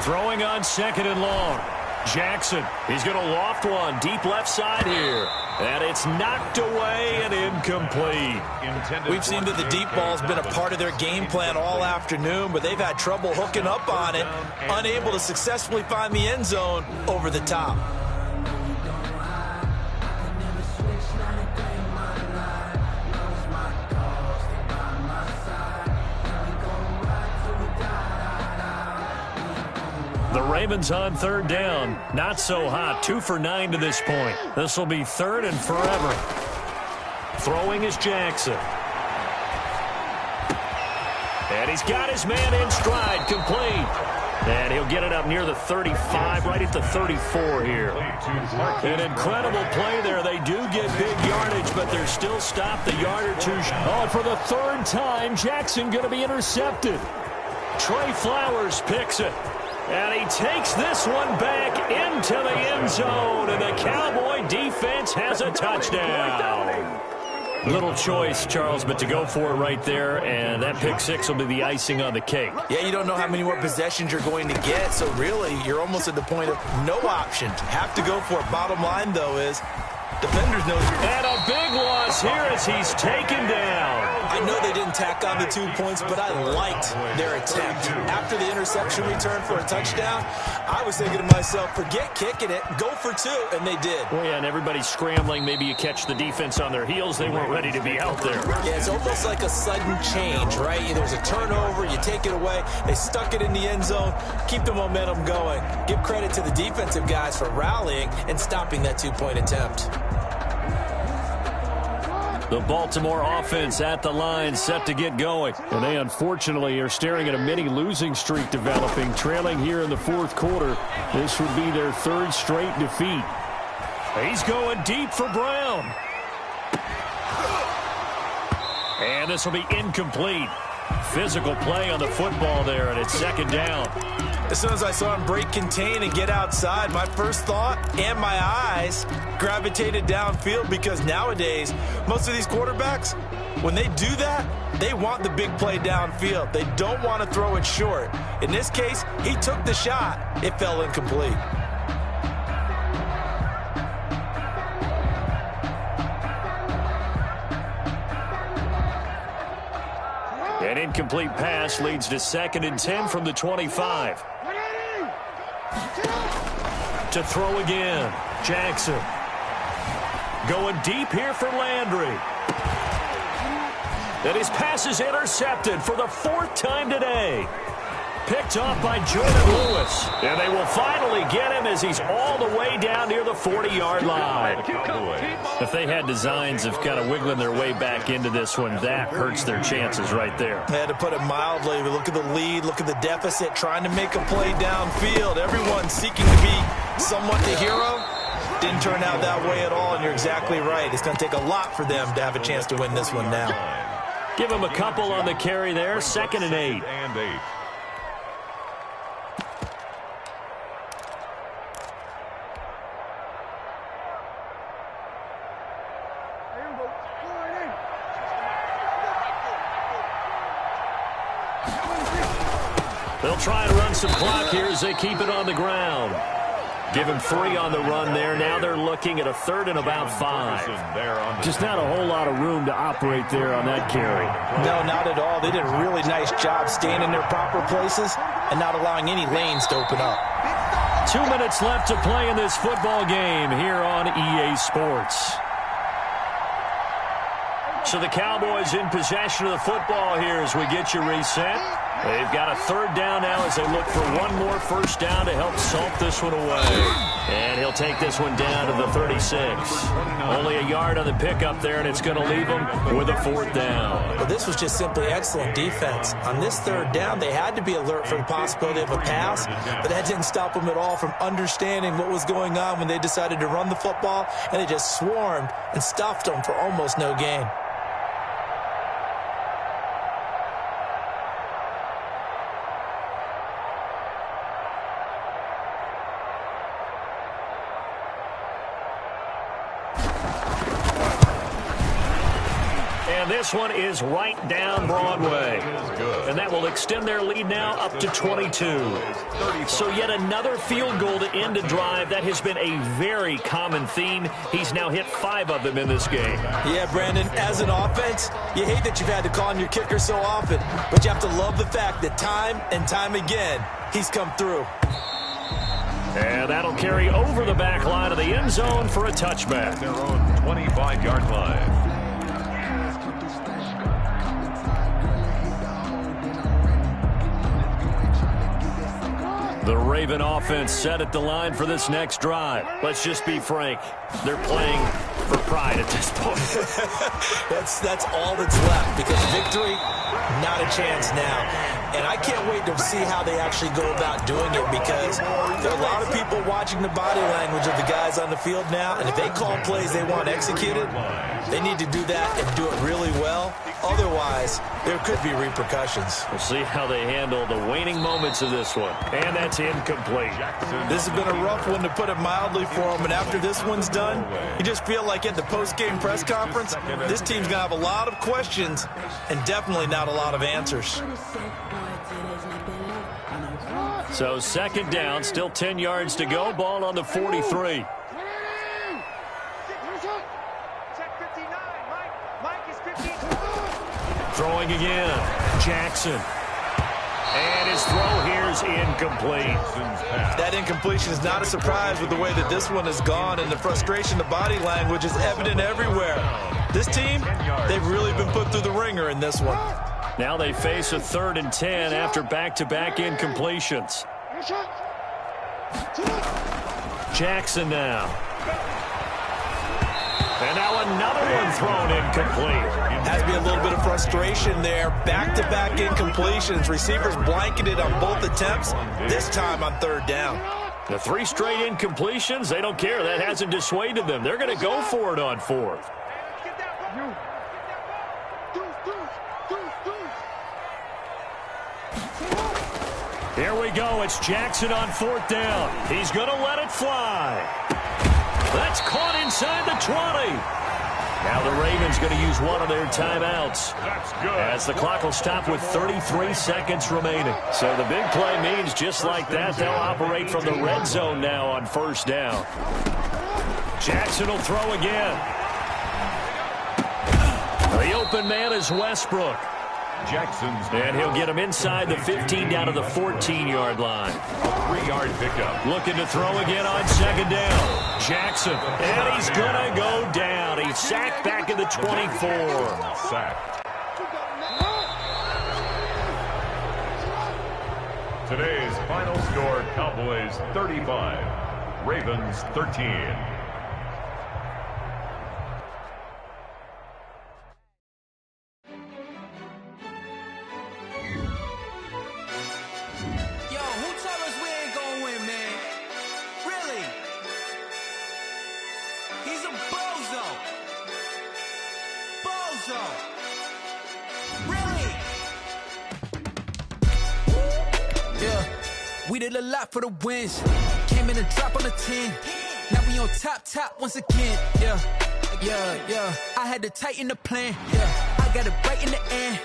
Throwing on 2nd and long. Jackson, he's going to loft one deep left side here. And it's knocked away and incomplete. We've seen that the deep ball's been a part of their game plan all afternoon, but they've had trouble hooking up on it, unable to successfully find the end zone over the top. The Ravens on 3rd down. Not so hot. 2 for 9 to this point. This will be 3rd and forever. Throwing is Jackson. And he's got his man in stride, complete. And he'll get it up near the 35, right at the 34 here. An incredible play there. They do get big yardage, but they're still stopped a yard or two. Oh, and for the third time, Jackson going to be intercepted. Trey Flowers picks it. And he takes this one back into the end zone, and the Cowboy defense has a touchdown. Little choice, Charles, but to go for it right there, and that pick six will be the icing on the cake. Yeah, you don't know how many more possessions you're going to get, so really you're almost at the point of no option. Have to go for it. Bottom line, though, is defenders know. And a big loss here as he's taken down. I know they didn't tack on the 2 points, but I liked their attempt. After the interception return for a touchdown, I was thinking to myself, forget kicking it, go for two, and they did. Well, yeah, and everybody's scrambling. Maybe you catch the defense on their heels. They weren't ready to be out there. Yeah, it's almost like a sudden change, right? There's a turnover, you take it away, they stuck it in the end zone, keep the momentum going. Give credit to the defensive guys for rallying and stopping that 2-point attempt. The Baltimore offense at the line, set to get going. And they, unfortunately, are staring at a mini losing streak developing, trailing here in the fourth quarter. This would be their third straight defeat. He's going deep for Brown. And this will be incomplete. Physical play on the football there, and it's second down. As soon as I saw him break contain and get outside, my first thought and my eyes gravitated downfield, because nowadays, most of these quarterbacks, when they do that, they want the big play downfield. They don't want to throw it short. In this case, he took the shot. It fell incomplete. An incomplete pass leads to 2nd and 10 from the 25. To throw again, Jackson. Going deep here for Landry. And his pass is intercepted for the 4th time today. Picked off by Jordan Lewis. And they will finally get him as he's all the way down near the 40-yard line. If they had designs of kind of wiggling their way back into this one, that hurts their chances right there. I had to put it mildly. Look at the lead, look at the deficit, trying to make a play downfield. Everyone seeking to be somewhat the hero. Didn't turn out that way at all, and you're exactly right. It's going to take a lot for them to have a chance to win this one now. Give him a couple on the carry there, 2nd and 8. They'll try and run some clock here as they keep it on the ground. Give him 3 on the run there. Now they're looking at a 3rd and about 5. Just not a whole lot of room to operate there on that carry. No, not at all. They did a really nice job staying in their proper places and not allowing any lanes to open up. 2 minutes left to play in this football game here on EA Sports. So the Cowboys in possession of the football here as we get you reset. They've got a 3rd down now as they look for one more first down to help salt this one away. And he'll take this one down to the 36. Only a yard on the pickup there, and it's going to leave him with a 4th down. Well, this was just simply excellent defense. On this 3rd down, they had to be alert for the possibility of a pass, but that didn't stop them at all from understanding what was going on when they decided to run the football, and they just swarmed and stuffed them for almost no gain. This one is right down Broadway. And that will extend their lead now up to 22. So yet another field goal to end a drive. That has been a very common theme. He's now hit 5 of them in this game. Yeah, Brandon, as an offense, you hate that you've had to call on your kicker so often, but you have to love the fact that time and time again, he's come through. And that'll carry over the back line of the end zone for a touchback. Their own 25-yard line. The Raven offense set at the line for this next drive. Let's just be frank. They're playing for pride at this point. That's all that's left, because victory, not a chance now. And I can't wait to see how they actually go about doing it, because there are a lot of people watching the body language of the guys on the field now, and if they call plays they want executed, they need to do that and do it really well. Otherwise, there could be repercussions. We'll see how they handle the waning moments of this one. And that's incomplete. This has been a rough one, to put it mildly, for them. And after this one's done, you just feel like at the post-game press conference, this team's going to have a lot of questions and definitely not a lot of answers. So second down, still 10 yards to go. Ball on the 43. Throwing again, Jackson. And his throw here's incomplete. That incompletion is not a surprise with the way that this one has gone, and the frustration, the body language is evident everywhere. This team, they've really been put through the ringer in this one. Now they face a 3rd and 10 after back-to-back incompletions. Jackson now. And now another one thrown incomplete. Has to be a little bit of frustration there. Back-to-back incompletions. Receivers blanketed on both attempts, this time on 3rd down. The 3 straight incompletions, they don't care. That hasn't dissuaded them. They're going to go for it on 4th. Here we go. It's Jackson on 4th down. He's going to let it fly. That's caught inside the 20. Now the Ravens going to use one of their timeouts. That's good. As the clock will stop with 33 seconds remaining. So the big play means just like that, they'll operate from the red zone now on 1st down. Jackson will throw again. The open man is Westbrook. And he'll get him inside the 15 down to the 14-yard line. A 3-yard pickup. Looking to throw again on 2nd down. Jackson. And he's going to go down. He's sacked back at the 24. Sacked. Today's final score, Cowboys 35, Ravens 13. We did a lot for the wins. Came in a drop on the 10. Now we on top once again. Yeah. I had to tighten the plan. Yeah. I got it right in the end.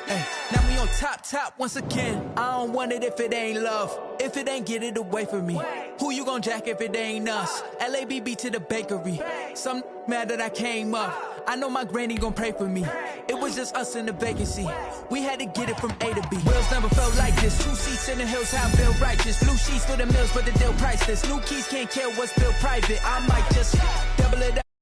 Now we on top once again. I don't want it if it ain't love. If it ain't, get it away from me. Who you gon' jack if it ain't us? LABB to the bakery. Some mad that I came up. I know my granny gon' pray for me. It was just us in the vacancy. We had to get it from A to B. Wheels never felt like this. 2 seats in the hills, how I feel righteous. Blue sheets for the mills, but the deal priceless. New keys can't kill what's built private. I might just double it up.